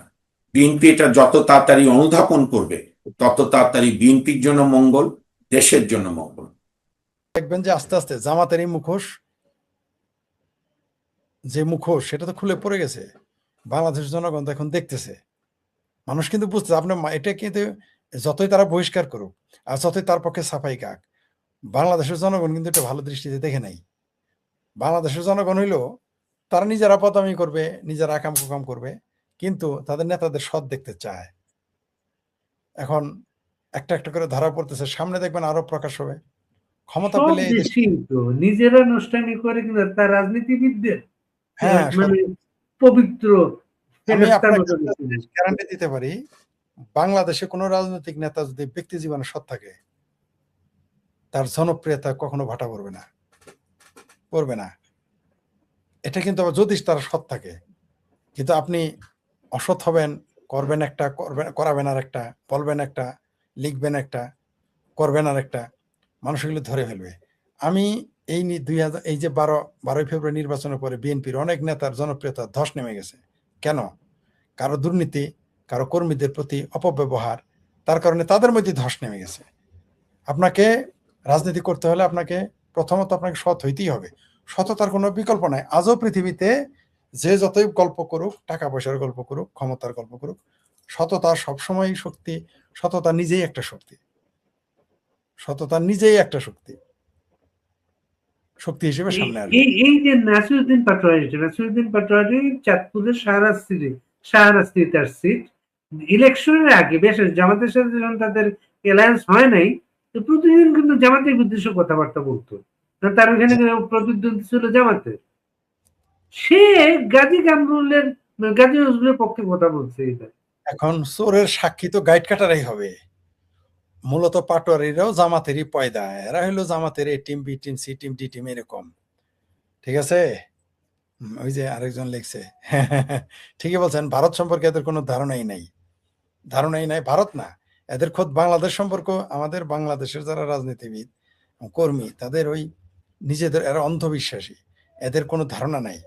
বিএনপি এটা যত তাড়াতাড়ি অনুধাবন করবে তত তাড়াতাড়ি বিএনপির জন্য মঙ্গল, দেশের জন্য মঙ্গল। দেখবেন যে আস্তে আস্তে জামাতের এই মুখোশ, যে মুখোশ সেটা তো খুলে পড়ে গেছে। বাংলাদেশের জনগণ তো এখন দেখতেছে, মানুষ কিন্তু বুঝতেছে আপনার এটা কিন্তু যতই তারা বহিষ্কার করুক আর যতই তার পক্ষে সাফাই গাক, বাংলাদেশের জনগণ কিন্তু এটা ভালো দৃষ্টিতে দেখে নাই। বাংলাদেশের জনগণ হইলো তারা নিজেরা পদামি করবে, নিজেরা আকাম কুকাম করবে, কিন্তু তাদের নেতাদের সৎ দেখতে চায়। এখন একটা একটা করে ধরা পড়তেছে, সামনে দেখবেন আরো প্রকাশ হবে। ক্ষমতা সব পেলে এই দেশে, দেশেই তো নিজেরা নষ্টামি করে, কিন্তু তার রাজনীতিবিদদের হ্যাঁ, মানে পবিত্র আমি ফেরেশতার আপনাকে মতো দেখতে হয়। গ্যারান্টি দিতে পারি, বাংলাদেশে কোনো রাজনৈতিক নেতা যদি ব্যক্তি জীবনে সৎ থাকে, তার জনপ্রিয়তা কখনো ভাটা পড়বে না, পড়বে না। এটা কিন্তু আবার যদি তার সৎ থাকে, কিন্তু আপনি অসৎ হবেন, করবেন একটা, করাবেন আর একটা, বলবেন একটা, লিখবেন একটা, করবেন আর একটা, মানুষ এগুলো ধরে ফেলবে। আমি এই 2000 এই যে 12ই ফেব্রুয়ারি নির্বাচনের পরে বিএনপির অনেক নেতার জনপ্রিয়তা ধস নেমে গেছে। কেন? কারো দুর্নীতি, কারো কর্মীদের প্রতি অপব্যবহার, তার কারণে তাদের মধ্যে ধস নেমে গেছে। আপনাকে রাজনীতি করতে হলে আপনাকে প্রথমত আপনাকে সৎ হইতেই হবে। সততার কোনো বিকল্প নাই। আজও পৃথিবীতে যে যতই গল্প করুক, টাকা পয়সার গল্প করুক, ক্ষমতার গল্প করুক, সততা সবসময় শক্তি। সততা নিজেই একটা শক্তি। সততা নিজেই একটা শক্তি, শক্তি হিসেবে সামনে আসবে। এই যে নাসিরউদ্দিন পাটোয়ারি চাঁদপুরের শাহরাস্তি তার সিট, ইলেকশনের আগে বেশ জামাতের সাথে যখন তাদের অ্যালায়েন্স হয় নাই, তো প্রতিদিন কিন্তু জামাতের উদ্দেশ্যে কথাবার্তা বলতো, তার ওখানে প্রতিদ্বন্দ্বী ছিল জামাতের। সে গাজী নজরুলের পক্ষে কথা বলছে। এখন চোরের সাক্ষী তো গাইড কাটারাই হবে। মূলত পাটোয়ারিরাও জামাতেরই পয়দা, এরা হলো জামাতের A team, B team, C team, D team, এরকম। ঠিক আছে? ওই যে আরেকজন লিখছে, ঠিকই বলছেন, ভারত সম্পর্কে এদের কোনো ধারণাই নাই, ভারত না, এদের খোদ বাংলাদেশ সম্পর্ক। আমাদের বাংলাদেশের যারা রাজনীতিবিদ, কর্মী, তাদের ওই নিজেদের, এরা অন্ধবিশ্বাসী, এদের কোনো ধারণা নাই।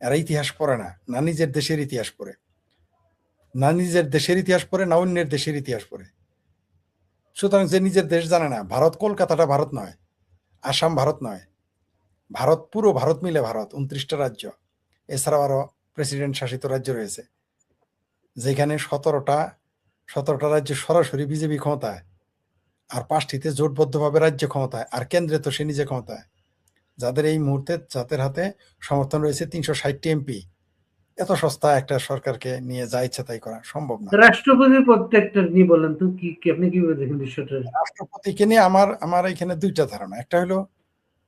এরা ইতিহাস পড়ে না, না নিজের দেশের ইতিহাস পড়ে, না অন্যের দেশের ইতিহাস পড়ে। সুতরাং যে নিজের দেশ জানে না, ভারত কলকাতাটা ভারত নয়, আসাম ভারত নয়, ভারত পুরো ভারত মিলে ভারত, 29টা রাজ্য, এছাড়াও আরো প্রেসিডেন্ট শাসিত রাজ্য রয়েছে, যেখানে 17টা রাজ্য সরাসরি বিজেপি ক্ষমতায়, আর 5টিতে জোটবদ্ধভাবে রাজ্য ক্ষমতায়, আর কেন্দ্রে তো সে নিজে ক্ষমতায়। যাদের এই মুহূর্তে যাদের হাতে সমর্থন রয়েছে 360টি এমপি, এত সস্তা একটা সরকারকে নিয়ে যা ইচ্ছা তাই করা সম্ভব না। রাষ্ট্রপতির প্রত্যেকটা নিয়ে বলেন তো, কি আপনি কিভাবে দেখেন বিষয়টা? রাষ্ট্রপতিকে নিয়ে আমার এখানে দুইটা ধারণা। একটা হলো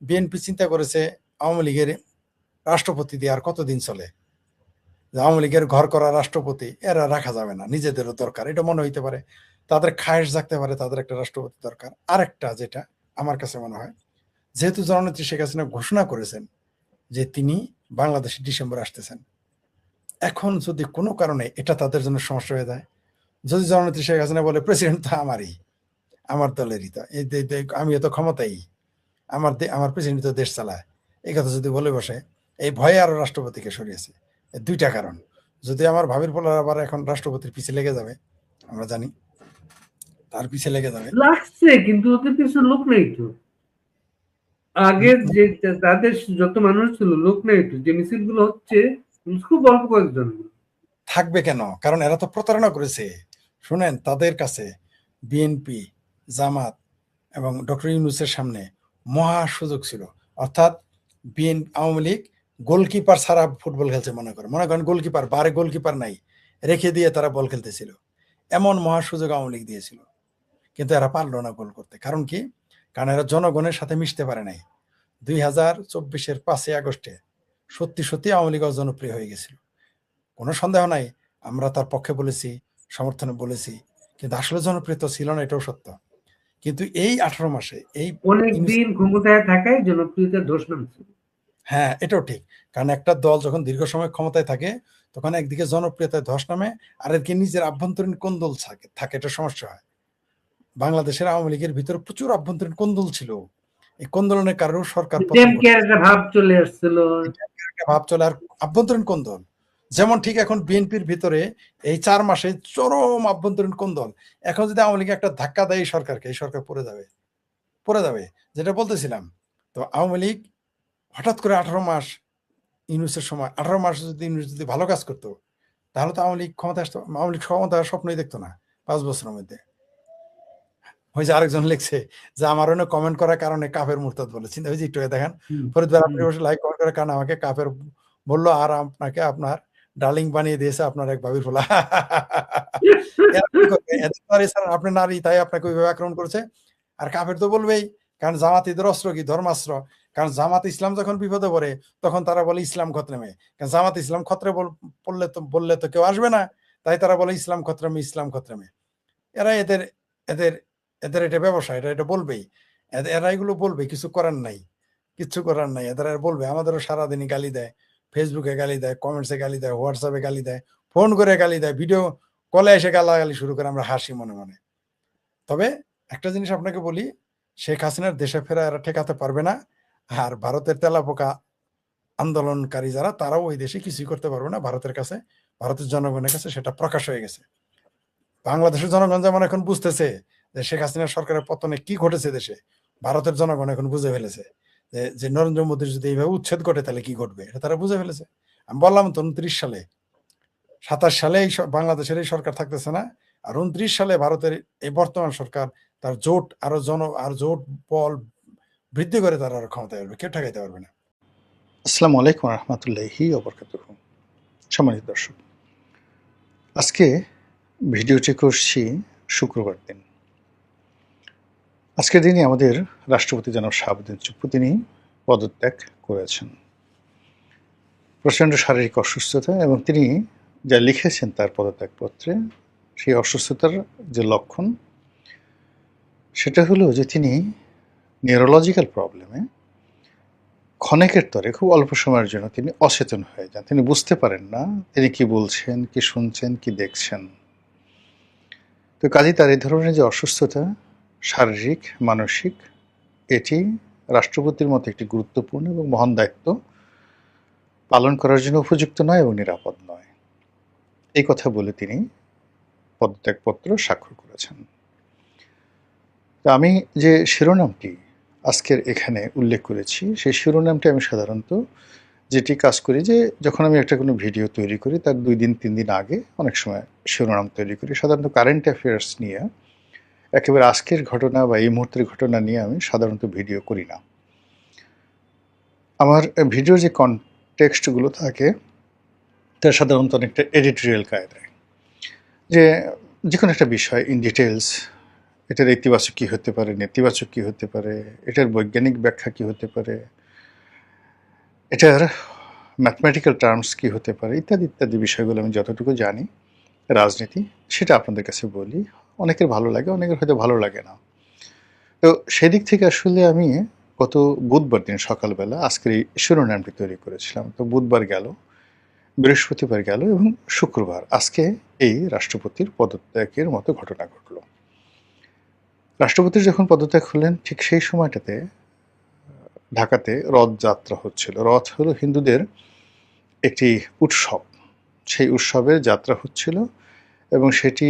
বিএনপি চিন্তা করেছে আওয়ামী লীগের রাষ্ট্রপতি দিয়ে আর কতদিন চলে, আওয়ামী লীগের ঘর করা রাষ্ট্রপতি এরা রাখা যাবে না, নিজেদেরও দরকার, এটা মনে হইতে পারে, তাদের খায়েশ জাগতে পারে, তাদের একটা রাষ্ট্রপতি দরকার। আরেকটা যেটা আমার কাছে মনে হয়, যেহেতু জননেত্রী শেখ হাসিনা ঘোষণা করেছেন যে তিনি বাংলাদেশে ডিসেম্বর আসতেছেন, এখন যদি কোনো কারণে এটা তাদের জন্য সমস্যা হয়ে যায়, যদি জননেত্রী শেখ হাসিনা বলে প্রেসিডেন্ট তো আমারই, আমার দলেরই, তো আমি এত ক্ষমতাই, আমার প্রেসিডেন্ট তো দেশ চালায়, এই কথা যদি বলে বসে, এই ভয়ে আরো রাষ্ট্রপতিকে সরিয়েছে। দুইটা কারণ। যদি আমার ভাবির পোলার আবার এখন রাষ্ট্রপতির পিছে লেগে যাবে, আমরা জানি তার পিছে লেগে যাবে, লাগছে, কিন্তু ওদের কিছু লোক নেই তো। আগে যে তাদের যত মানুষ ছিল, লোক নেই তো, যে মিছিল গুলো হচ্ছে খুব অল্প কয়েকজন। থাকবে কেন? কারণ এরা তো প্রতারণা করেছে। শুনেন, তাদের কাছে বিএনপি, জামাত এবং ডক্টর ইউনূসের সামনে মহা সুযোগ ছিল। অর্থাৎ আওয়ামী লীগ গোলকিপার ছাড়া ফুটবল খেলছে, মনে করেন গোলকিপার, বারে গোলকিপার নাই, রেখে দিয়ে তারা বল খেলতেছিল, এমন মহা সুযোগ আওয়ামী লীগ দিয়েছিল। কিন্তু এরা পারলো না গোল করতে। কারণ কি? কারণ এরা জনগণের সাথে মিশতে পারে নাই। 2024-এর 5ই আগস্টে সত্যি আওয়ামী লীগ জনপ্রিয় হয়ে গেছিল, কোনো সন্দেহ নাই। আমরা তার পক্ষে বলেছি, সমর্থনে বলেছি, কিন্তু আসলে জনপ্রিয়তা ছিল না, এটাও সত্য। কিন্তু এই 18 মাসে এই অনেকদিন ক্ষমতায় থাকায় জনপ্রিয়তার ধস নামছে। হ্যাঁ, এটাও ঠিক। কারণ একটা দল যখন দীর্ঘ সময় ক্ষমতায় থাকে, তখন একদিকে জনপ্রিয়তায় ধস নামে, আর এদিকে নিজের আভ্যন্তরীণ কোন্দল থাকে, এটা সমস্যা হয়। বাংলাদেশের আওয়ামী লীগের ভিতরে প্রচুর আভ্যন্তরীণ কোন্দল ছিল। এই কোন্দলের কারণেও সরকার ভাব চলে আসছিল, ভাব চলে, আর আভ্যন্তরীণ কোন্দল। যেমন ঠিক এখন বিএনপির ভিতরে এই 4 মাসে চরম আভ্যন্তরীণ কোন্দল। এখন যদি আওয়ামী লীগ একটা ধাক্কা দেয় এই সরকারকে, এই সরকার পড়ে যাবে, যেটা বলতেছিলাম। তো আওয়ামী লীগ হঠাৎ করে 18 মাস ইউনূসের সময় 18 মাস যদি ইউনূস যদি ভালো কাজ করতো, তাহলে তো আওয়ামী লীগ ক্ষমতা স্বপ্নই দেখতো না 5 বছরের মধ্যে। ওই যে আরেকজন লিখছে যে আমার অনেক কমেন্ট করার কারণে কাফের মুরতাদ বলে, চিন্তা হয়েছে একটু দেখেন। ফরিদ ভাই আপনি বসে লাইক কমেন্ট করার কারণে আমাকে কাফের বললো, আর আপনাকে আপনার ডার্লিং বানিয়ে দিয়েছে আপনার এক ভাবির ফোলা। আপনি নারী, তাই আপনাকে ওইভাবে আক্রমণ করেছে। আর কাফের তো বলবেই, কারণ জামাতিদের অস্ত্র কি? ধর্মাস্ত্র। কারণ জামাত ইসলাম যখন বিপদে পড়ে তখন তারা বলে ইসলাম খতরেমে, কারণ জামাত ইসলাম খতরে বললে তো কেউ আসবে না, তাই তারা বলে ইসলাম খতরেমে। এরা এদের এদের এদের এটা ব্যবসা, এটা বলবেই। এরা এগুলো বলবে, কিচ্ছু করার নাই। এদের বলবে। আমাদেরও সারাদিনই গালি দেয়, ফেসবুকে গালি দেয়, কমেন্টসে গালি দেয়, হোয়াটসঅ্যাপে গালি দেয়, ফোন করে গালি দেয়, ভিডিও কলে এসে গালাগালি শুরু করে, আমরা হাসি মনে মনে। তবে একটা জিনিস আপনাকে বলি, শেখ হাসিনার দেশে ফেরা এরা ঠেকাতে পারবে না। আর ভারতের তেলাপোকা আন্দোলনকারী যারা, তারাও ওই দেশে কিছুই করতে পারবে না। ভারতের জনগণের কাছে সেটা প্রকাশ হয়ে গেছে। বাংলাদেশের জনগণ যেমন এখন বুঝতেছে যে শেখ হাসিনার সরকারের পতনে কি ঘটেছে দেশে, ভারতের জনগণ এখন বুঝে ফেলেছে যে নরেন্দ্র মোদীর যদি এইভাবে উচ্ছেদ ঘটে তাহলে কি ঘটবে, এটা তারা বুঝে ফেলেছে। আমি বললাম তো 29 সালে 27 সালে বাংলাদেশের এই সরকার থাকতেছে না, আর 29 সালে ভারতের এই বর্তমান সরকার তার জোট আর জোট বল বৃদ্ধি করে তারা আরো ক্ষমতায় আসবে, কেউ ঠেকাইতে পারবে না। আসসালামু আলাইকুম রহমতুল্লাহি ওবরকাতুহু। সম্মানিত দর্শক, আজকে ভিডিওটি করছি শুক্রবার দিন। আজকের দিনে আমাদের রাষ্ট্রপতি জনাব শাহাবুদ্দিন চুপ্পু তিনি পদত্যাগ করেছেন। প্রচণ্ড শারীরিক অসুস্থতা, এবং তিনি যা লিখেছেন তার পদত্যাগপত্রে, সেই অসুস্থতার যে লক্ষণ সেটা হলো যে তিনি নিউরোলজিক্যাল প্রবলেমে ক্ষণেকের তরে খুব অল্প সময়ের জন্য তিনি অচেতন হয়ে যান। তিনি বুঝতে পারেন না তিনি কি বলছেন, কি শুনছেন, কি দেখছেন। তো কাজেই তার এই ধরনের যে অসুস্থতা, শারীরিক মানসিক, এটি রাষ্ট্রপতির মতো একটি গুরুত্বপূর্ণ এবং মহান দায়িত্ব পালন করার জন্য উপযুক্ত নয় এবং নিরাপদ নয়, এই কথা বলে তিনি পদত্যাগপত্র স্বাক্ষর করেছেন। তো আমি যে শিরোনামটি আজকের এখানে উল্লেখ করেছি, সেই শিরোনামটি আমি সাধারণত যেটি কাজ করি, যে যখন আমি একটা কোনো ভিডিও তৈরি করি তার 2 দিন 3 দিন আগে অনেক সময় শিরোনাম তৈরি করি। সাধারণত কারেন্ট অ্যাফেয়ার্স নিয়ে, একেবারে আজকের ঘটনা বা এই মুহূর্তের ঘটনা নিয়ে আমি সাধারণত ভিডিও করি না। আমার ভিডিওর যে কনটেক্সটগুলো থাকে তা সাধারণত অনেকটা এডিটোরিয়াল কায়দায়, যে কোনো একটা বিষয় ইন ডিটেলস, এটার ইতিবাচক কী হতে পারে, নেতিবাচক কী হতে পারে, এটার বৈজ্ঞানিক ব্যাখ্যা কী হতে পারে, এটার ম্যাথমেটিক্যাল টার্মস কী হতে পারে, ইত্যাদি ইত্যাদি বিষয়গুলো আমি যতটুকু জানি রাজনীতি, সেটা আপনাদের কাছে বলি। অনেকের ভালো লাগে, অনেকের হয়তো ভালো লাগে না। তো সেদিক থেকে আসলে আমি গত বুধবার দিন সকালবেলা আজকের এই শিরোনামটি তৈরি করেছিলাম। তো বুধবার গেল, বৃহস্পতিবার গেল, এবং শুক্রবার আজকে এই রাষ্ট্রপতির পদত্যাগের মতো ঘটনা ঘটল। রাষ্ট্রপতির যখন পদত্যাগ হলেন ঠিক সেই সময়টাতে ঢাকাতে রথযাত্রা হচ্ছিল। রথ হলো হিন্দুদের একটি উৎসব, সেই উৎসবের যাত্রা হচ্ছিল, এবং সেটি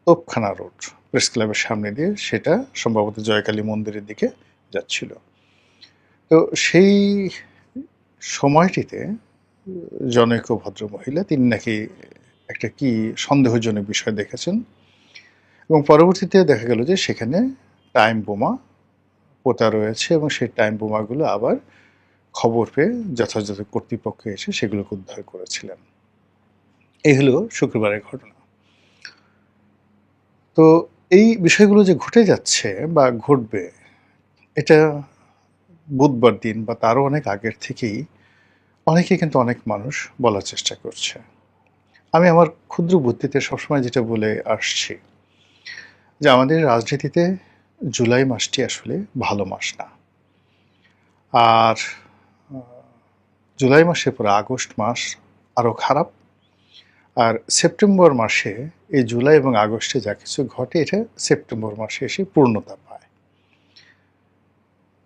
তোপখানা রোড প্রেস ক্লাবের সামনে দিয়ে সেটা সম্ভবত জয়কালী মন্দিরের দিকে যাচ্ছিল। তো সেই সময়টিতে জনৈক ভদ্রমহিলা, তিনি নাকি একটা কি সন্দেহজনক বিষয় দেখেছেন, এবং পরবর্তীতে দেখা গেল যে সেখানে টাইম বোমা পোতা রয়েছে, এবং সেই টাইম বোমাগুলো আবার খবর পেয়ে যথাযথ কর্তৃপক্ষ এসে সেগুলোকে উদ্ধার করেছিলেন। এই হলো শুক্রবারের ঘটনা। তো এই বিষয়গুলো যে ঘটে যাচ্ছে বা ঘটবে, এটা বুধবার দিন বা তারও অনেক আগের থেকেই অনেকে কিন্তু অনেক মানুষ বলার চেষ্টা করছে। আমি আমার ক্ষুদ্র বুদ্ধিতে সবসময় যেটা বলে আসছি, যে আমাদের রাজনীতিতে জুলাই মাসটি আসলে ভালো মাস না, আর জুলাই মাসের পরে আগস্ট মাস আরও খারাপ, আর সেপ্টেম্বর মাসে এই জুলাই এবং আগস্টে যা কিছু ঘটে এটা সেপ্টেম্বর মাসে এসে পূর্ণতা পায়।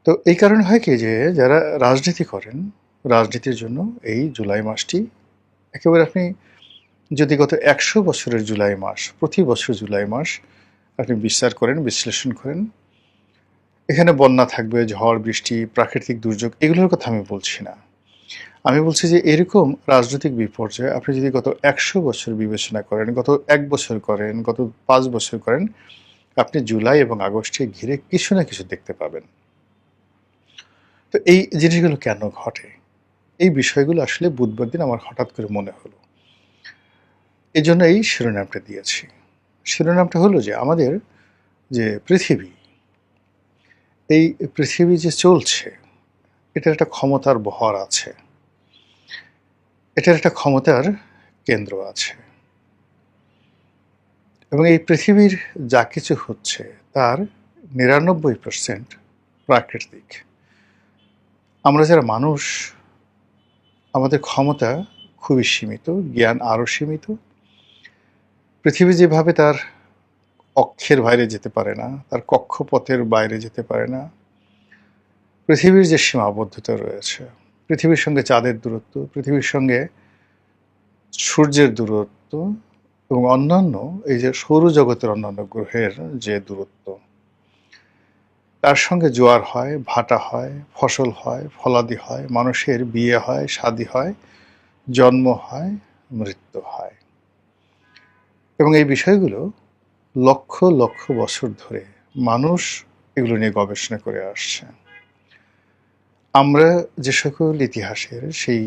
তো এই কারণে হয় কি, যে যারা রাজনীতি করেন, রাজনীতির জন্য এই জুলাই মাসটি একেবারে আপনি যদি গত 100 বছরের জুলাই মাস, প্রতি বছর জুলাই মাস আপনি বিচার করেন, বিশ্লেষণ করেন, এখানে বন্যা থাকবে, ঝড় বৃষ্টি, প্রাকৃতিক দুর্যোগ, এগুলোর কথা আমি বলছি না। আমি বলছি যে এরকম রাজনৈতিক বিপর্যয় আপনি যদি গত 100 বছর বিবেচনা করেন, গত 1 বছর করেন, গত 5 বছর করেন, আপনি জুলাই এবং আগস্টে ঘিরে কিছু না কিছু দেখতে পাবেন। তো এই জিনিসগুলো কেন ঘটে, এই বিষয়গুলো আসলে বুধবার দিন আমার হঠাৎ করে মনে হলো, এই জন্য এই শিরোনামটা দিয়েছি। শিরোনামটা হলো যে আমাদের যে পৃথিবী, এই পৃথিবী যে চলছে, এটার একটা ক্ষমতার বহর আছে, এটার একটা ক্ষমতার কেন্দ্র আছে, এবং এই পৃথিবীর যা কিছু হচ্ছে তার 99% প্রাকৃতিক। আমরা যারা মানুষ, আমাদের ক্ষমতা খুবই সীমিত, জ্ঞান আরও সীমিত। পৃথিবী যেভাবে তার অক্ষের বাইরে যেতে পারে না, তার কক্ষপথের বাইরে যেতে পারে না, পৃথিবীর যে সীমাবদ্ধতা রয়েছে, পৃথিবীর সঙ্গে চাঁদের দূরত্ব, পৃথিবীর সঙ্গে সূর্যের দূরত্ব, এবং অন্যান্য এই যে সৌরজগতের অন্যান্য গ্রহের যে দূরত্ব, তার সঙ্গে জোয়ার হয়, ভাটা হয়, ফসল হয়, ফলাদি হয়, মানুষের বিয়ে হয়, শাদী হয়, জন্ম হয়, মৃত্যু হয়, এবং এই বিষয়গুলো লক্ষ লক্ষ বছর ধরে মানুষ এগুলো নিয়ে গবেষণা করে আসছে। আমরা যে সকল ইতিহাসের সেই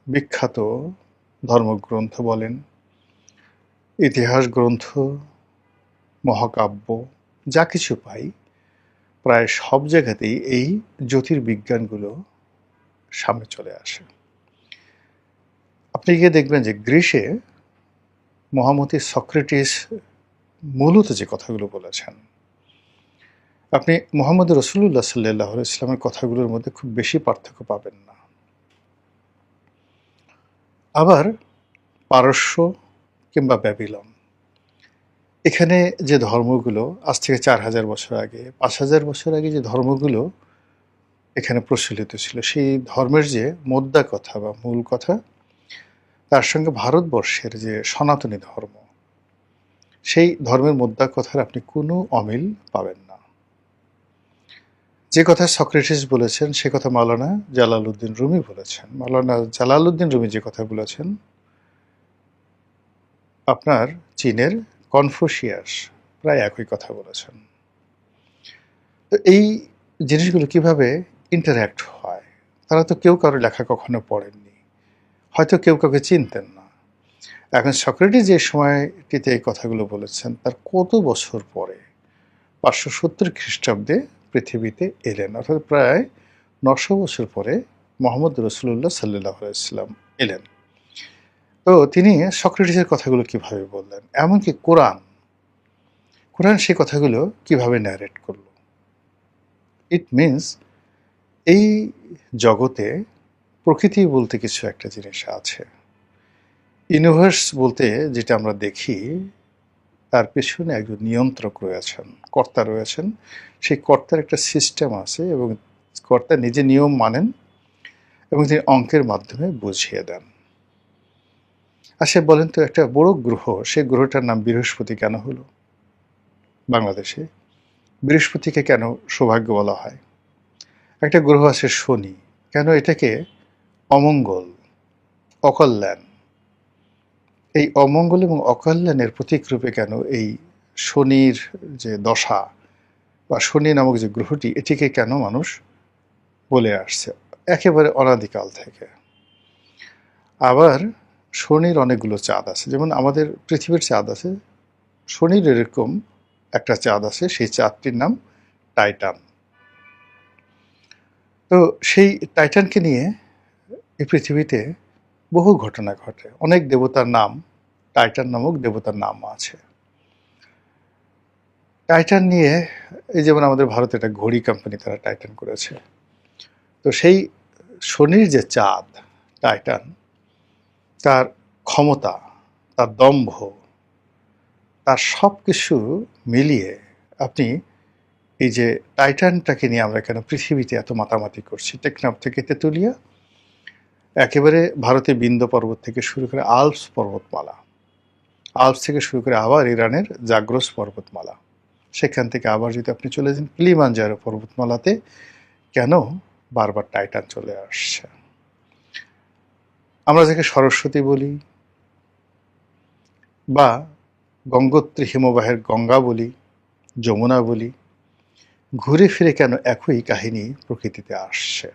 বিখ্যাত ধর্মগ্রন্থ বলেন, ইতিহাস গ্রন্থ, মহাকাব্য, যা কিছু পাই, প্রায় সব জায়গাতেই এই জ্যোতির্বিজ্ঞানগুলো সামনে চলে আসে। আপনি গিয়ে দেখবেন যে গ্রিসে মহামতি সক্রেটিস মূলত যে কথাগুলো বলেছেন, আপনি মোহাম্মদ রসুল্লাহ সাল্লাহ ইসলামের কথাগুলোর মধ্যে খুব বেশি পার্থক্য পাবেন না। আবার পারস্য কিংবা ব্যাবিলন, এখানে যে ধর্মগুলো আজ থেকে 4000 বছর আগে, 5000 বছর আগে যে ধর্মগুলো এখানে প্রচলিত ছিল, সেই ধর্মের যে মোদ্দা কথা বা মূল কথা, তার সঙ্গে ভারতবর্ষের যে সনাতনী ধর্ম, সেই ধর্মের মোদ্দা কথার আপনি কোনো অমিল পাবেন না। যে কথা সক্রেটিস বলেছেন সে কথা মাওলানা জালালউদ্দিন রুমি বলেছেন। মাওলানা জালালউদ্দিন রুমি যে কথা বলেছেন, আপনার চীনের কনফুসিয়াস প্রায় একই কথা বলেছেন। তো এই জিনিসগুলো কিভাবে ইন্টারঅ্যাক্ট হয়, তারা তো কেউ কারো লেখা কখনো পড়েননি, হয়তো কেউ কাউকে চিনতেন না। এখন সক্রেটিস যে সময়টিতে এই কথাগুলো বলেছেন তার কত বছর পরে, 570 খ্রিস্টাব্দে পৃথিবীতে এলেন, অর্থাৎ প্রায় 900 বছর পরে মোহাম্মদ রসুল্লাহ সাল্লাহ ইসলাম এলেন। তো তিনি সক্রেটিসের কথাগুলো কিভাবে বললেন, এমনকি কোরআন সেই কথাগুলো কিভাবে ন্যারেট করলো। ইট মিনস এই জগতে প্রকৃতি বলতে কিছু একটা জিনিস আছে, ইউনিভার্স বলতে যেটা আমরা দেখি, তার পেছনে একজন নিয়ন্ত্রক রয়েছেন, কর্তা রয়েছেন। সেই কর্তার একটা সিস্টেম আছে এবং কর্তা নিজে নিয়ম মানেন এবং তিনি অঙ্কের মাধ্যমে বুঝিয়ে দেন। আচ্ছা বলেন তো, একটা বড় গ্রহ, সেই গ্রহটার নাম বৃহস্পতি কেন হলো? বাংলাদেশে বৃহস্পতিকে কেন সৌভাগ্য বলা হয়? একটা গ্রহ আছে শনি, কেন এটাকে অমঙ্গল, অকল্যাণ? এই অমঙ্গল এবং অকল্যাণের প্রতীক রূপে কেন এই শনির যে দশা বা শনি নামক যে গ্রহটি, এটিকে কেন মানুষ বলে আসছে একেবারে অনাদিকাল থেকে? আবার শনির অনেকগুলো চাঁদ আছে, যেমন আমাদের পৃথিবীর চাঁদ আছে, শনির এরকম একটা চাঁদ আছে, সেই চাঁদটির নাম টাইটান। তো সেই টাইটানকে নিয়ে এই পৃথিবীতে বহু ঘটনা ঘটে, অনেক দেবতার নাম, টাইটান নামক দেবতার নাম আছে। টাইটান নিয়ে এই যেমন আমাদের ভারতে একটা ঘড়ি কোম্পানি, তারা টাইটান করেছে। তো সেই শনির যে চাঁদ টাইটান, তার ক্ষমতা, তার দম্ভ, তার সব কিছু মিলিয়ে আপনি এই যে টাইটানটাকে নিয়ে আমরা কেন পৃথিবীতে এত মাতামাতি করছি, টেকনাফ থেকে তেঁতুলিয়া, একেবারে ভারতে বিন্ধ্য পর্বত থেকে শুরু করে আল্পস পর্বতমালা, আল্পস থেকে শুরু করে আবার ইরানের জাগ্রস পর্বতমালা, সেখান থেকে আবার যদি আপনি চলে যান কিলিমাঞ্জারো পর্বতমালাতে, কেন বারবার টাইটান চলে আসছে? আমরা যাকে সরস্বতী বলি বা গঙ্গোত্রী হিমবাহের গঙ্গা বলি, যমুনা বলি, ঘুরে ফিরে কেন একই কাহিনী প্রকৃতিতে আসছে?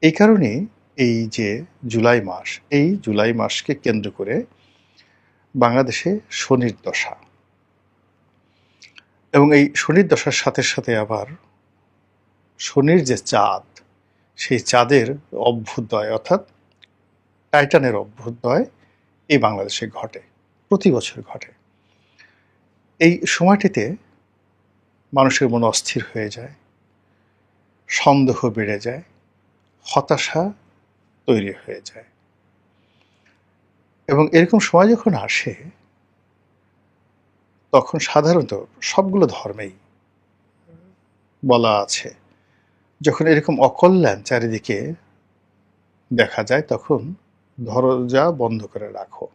এই কারণে এই যে জুলাই মাস, এই জুলাই মাসকে কেন্দ্র করে বাংলাদেশে শনির দশা, এবং এই শনির দশার সাথে সাথে আবার শনির যে চাঁদ, সেই চাঁদের অভ্যুদয় অর্থাৎ টাইটানের অভ্যুদয় এই বাংলাদেশে ঘটে, প্রতি বছর ঘটে। এই সময়টিতে মানুষের মন অস্থির হয়ে যায়, সন্দেহ বেড়ে যায়, হতাশা তৈরি হয়ে যায়। এবং এরকম সময় যখন আসে, তখন সাধারণত সবগুলো ধর্মেই বলা আছে, যখন এরকম অকল্যাণ চারিদিকে দেখা যায়, তখন দরজা বন্ধ করে রাখো,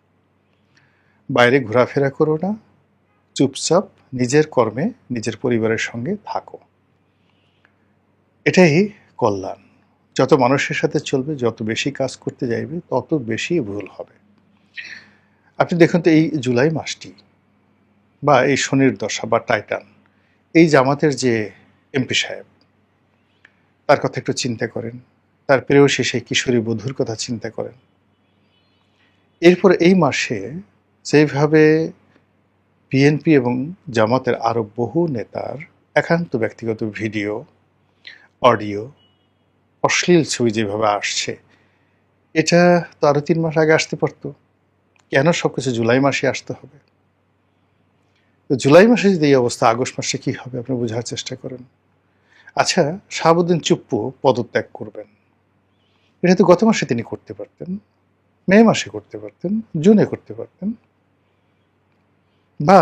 বাইরে ঘোরাফেরা করো না, চুপচাপ নিজের কর্মে নিজের পরিবারের সঙ্গে থাকো। এটাই কল্যাণ। যত মানুষের সাথে চলবে, যত বেশি কাজ করতে যাইবে, তত বেশি ভুল হবে। আপনি দেখুন তো, এই জুলাই মাসটি বা এই শনির দশা বা টাইটান, এই জামাতের যে এমপি সাহেব, তার কথা একটু চিন্তা করেন, তার প্রেয়সী সেই কিশোরী বধূর কথা চিন্তা করেন। এরপর এই মাসে যেভাবে বিএনপি এবং জামাতের আরো বহু নেতার একান্ত ব্যক্তিগত ভিডিও, অডিও, অশ্লীল ছবি যেভাবে আসছে, এটা তো আরো 3 মাস আগে আসতে পারতো। কেন সবকিছু জুলাই মাসে আসতে হবে? তো জুলাই মাসে যদি এই অবস্থা, আগস্ট মাসে কি হবে আপনি বোঝার চেষ্টা করেন। আচ্ছা, শাহাবুদ্দিন চুপ্পু পদত্যাগ করবেন, এটা তো গত মাসে তিনি করতে পারতেন, মে মাসে করতে পারতেন, জুনে করতে পারতেন, বা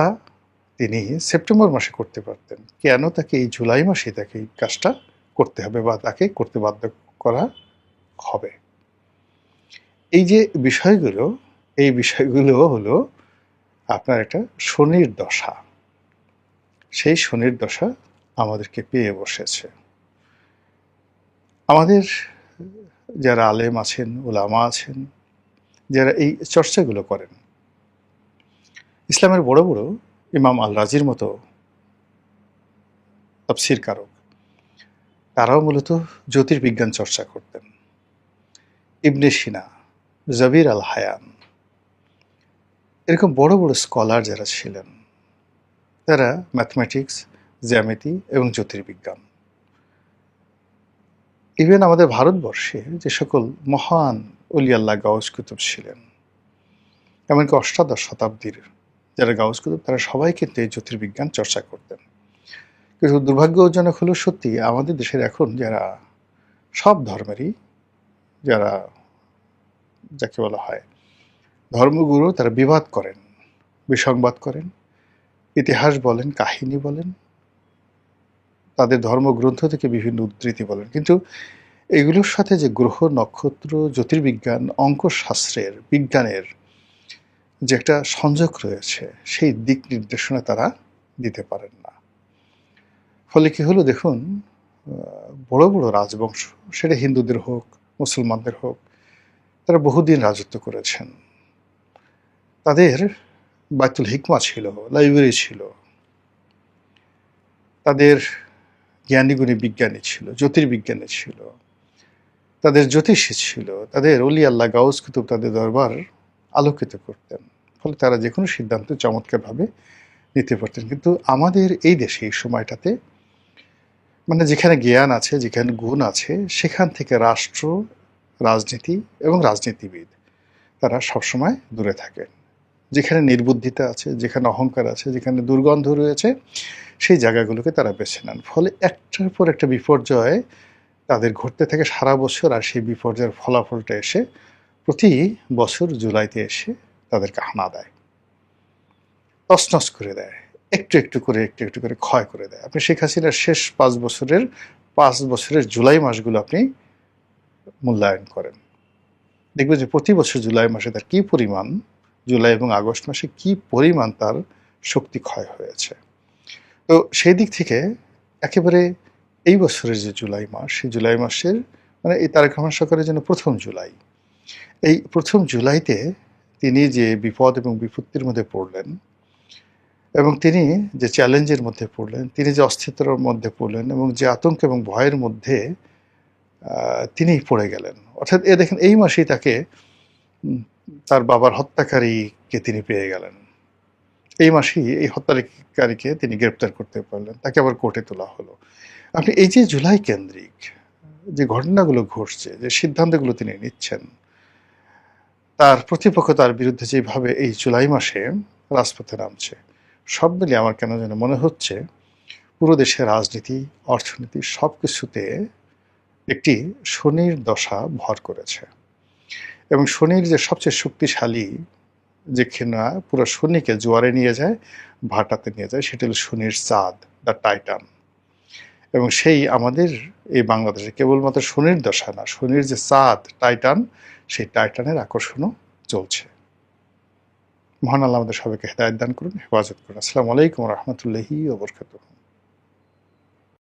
তিনি সেপ্টেম্বর মাসে করতে পারতেন। কেন তাকে এই জুলাই মাসে তাকে এই কাজটা করতে হবে বা তাকে করতে বাধ্য করা হবে? এই যে বিষয়গুলো, এই বিষয়গুলো হলো আপনার একটা শনির দশা। সেই শনির দশা আমাদেরকে পেয়ে বসেছে। আমাদের যারা আলেম আছেন, ওলামা আছেন, যারা এই চর্চাগুলো করেন, ইসলামের বড় বড় ইমাম আল রাজির মতো তাফসীর কারক, তারাও মূলত জ্যোতির্বিজ্ঞান চর্চা করতেন। ইবনে সিনা, জাবির আল হায়ান, এরকম বড় বড় স্কলার যারা ছিলেন, তারা ম্যাথমেটিক্স, জ্যামিতি এবং জ্যোতির্বিজ্ঞান, ইভেন আমাদের ভারতবর্ষে যে সকল মহান অলি আল্লাহ গাউস কুতুব ছিলেন, এমনকি অষ্টাদশ শতাব্দীর যারা গাউস কুতুব, তারা সবাই কিন্তু এই জ্যোতির্বিজ্ঞান চর্চা করতেন। কিন্তু দুর্ভাগ্যজনক হলো সত্যি, আমাদের দেশের এখন যারা সব ধর্মেরই, যারা যাকে বলা হয় ধর্মগুরু, তারা বিবাদ করেন, বিসংবাদ করেন, ইতিহাস বলেন, কাহিনী বলেন, তাদের ধর্মগ্রন্থ থেকে বিভিন্ন উদ্ধৃতি বলেন, কিন্তু এগুলোর সাথে যে গ্রহ, নক্ষত্র, জ্যোতির্বিজ্ঞান, অঙ্কশাস্ত্রের, বিজ্ঞানের যে একটা সংযোগ রয়েছে, সেই দিক নির্দেশনা তারা দিতে পারেন না। ফলে কি হলো দেখুন, বড় বড় রাজবংশ, সেটা হিন্দুদের হোক, মুসলমানদের হোক, তারা বহুদিন রাজত্ব করেছেন। তাদের বাইতুল হিকমা ছিল, লাইব্রেরি ছিল, তাদের জ্ঞানীগুণী বিজ্ঞানী ছিল, জ্যোতির্বিজ্ঞানী ছিল, তাদের জ্যোতিষী ছিল, তাদের অলি আল্লাহ গাউস কুতুব তাদের দরবার আলোকিত করতেন। ফলে তারা যে কোনো সিদ্ধান্ত চমৎকারভাবে নিতে পারতেন। কিন্তু আমাদের এই দেশে এই সময়টাতে, মানে যেখানে জ্ঞান আছে, যেখানে গুণ আছে, সেখান থেকে রাষ্ট্র, রাজনীতি এবং রাজনীতিবিদ তারা সবসময় দূরে থাকেন। যেখানে নির্বুদ্ধিতা আছে, যেখানে অহংকার আছে, যেখানে দুর্গন্ধ রয়েছে, সেই জায়গাগুলোকে তারা বেছে নেন। ফলে একটার পর একটা বিপর্যয় তাদের ঘটতে থাকে সারা বছর, আর সেই বিপর্যয়ের ফলাফলটা এসে প্রতি বছর জুলাইতে এসে তাদেরকে হানা দেয়, তছনছ করে দেয়, একটু একটু করে ক্ষয় করে দেয়। আপনি শেখ হাসিনার শেষ 5 বছরের জুলাই মাসগুলো আপনি মূল্যায়ন করেন, দেখবেন যে প্রতি বছর জুলাই মাসে তার কি পরিমাণ, জুলাই এবং আগস্ট মাসে কি পরিমাণ তার শক্তি ক্ষয় হয়েছে। তো সেই দিক থেকে একেবারে এই বছরের যে জুলাই মাস, সেই জুলাই মাসের মানে এই তারেক রহমান সরকারের জন্য প্রথম জুলাই, এই প্রথম জুলাইতে তিনি যে বিপদ এবং বিপত্তির মধ্যে পড়লেন এবং তিনি যে চ্যালেঞ্জের মধ্যে পড়লেন, তিনি যে অস্থিরতার মধ্যে পড়লেন এবং যে আতঙ্ক এবং ভয়ের মধ্যে তিনি পড়ে গেলেন। অর্থাৎ দেখেন এই মাসেই তাকে তার বাবার হত্যাকারীকে তিনি পেয়ে গেলেন, এই মাসেই এই হত্যাকারীকে তিনি গ্রেপ্তার করতে পারলেন, তাকে আবার কোর্টে তোলা হলো। আপনি এই যে জুলাই কেন্দ্রিক যে ঘটনাগুলো ঘটছে, যে সিদ্ধান্তগুলো তিনি নিচ্ছেন, তার প্রতিপক্ষ তার বিরুদ্ধে যেভাবে এই জুলাই মাসে রাজপথে নামছে, সব মিলিয়ে আমার কেন যেন মনে হচ্ছে পুরো দেশের রাজনীতি, অর্থনীতি সব কিছুতে একটি শনির দশা ভর করেছে এবং শনির যে সবচেয়ে শক্তিশালী যে কিনা পুরো শনিকে জোয়ারে নিয়ে যায়, ভাটাতে নিয়ে যায়, সেটা হলো শনির চাঁদ, দ্য টাইটান। এবং সেই আমাদের এই বাংলাদেশে কেবলমাত্র শনির দশা না, শনির যে চাঁদ টাইটান, সেই টাইটানের আকর্ষণও চলছে। মহান আল্লাহ আমাদের সবাইকে হেদায়েত দান করুন, হেফাজত করুন। আসসালামু আলাইকুম ওয়া রাহমাতুল্লাহি ওয়া বারাকাতুহু।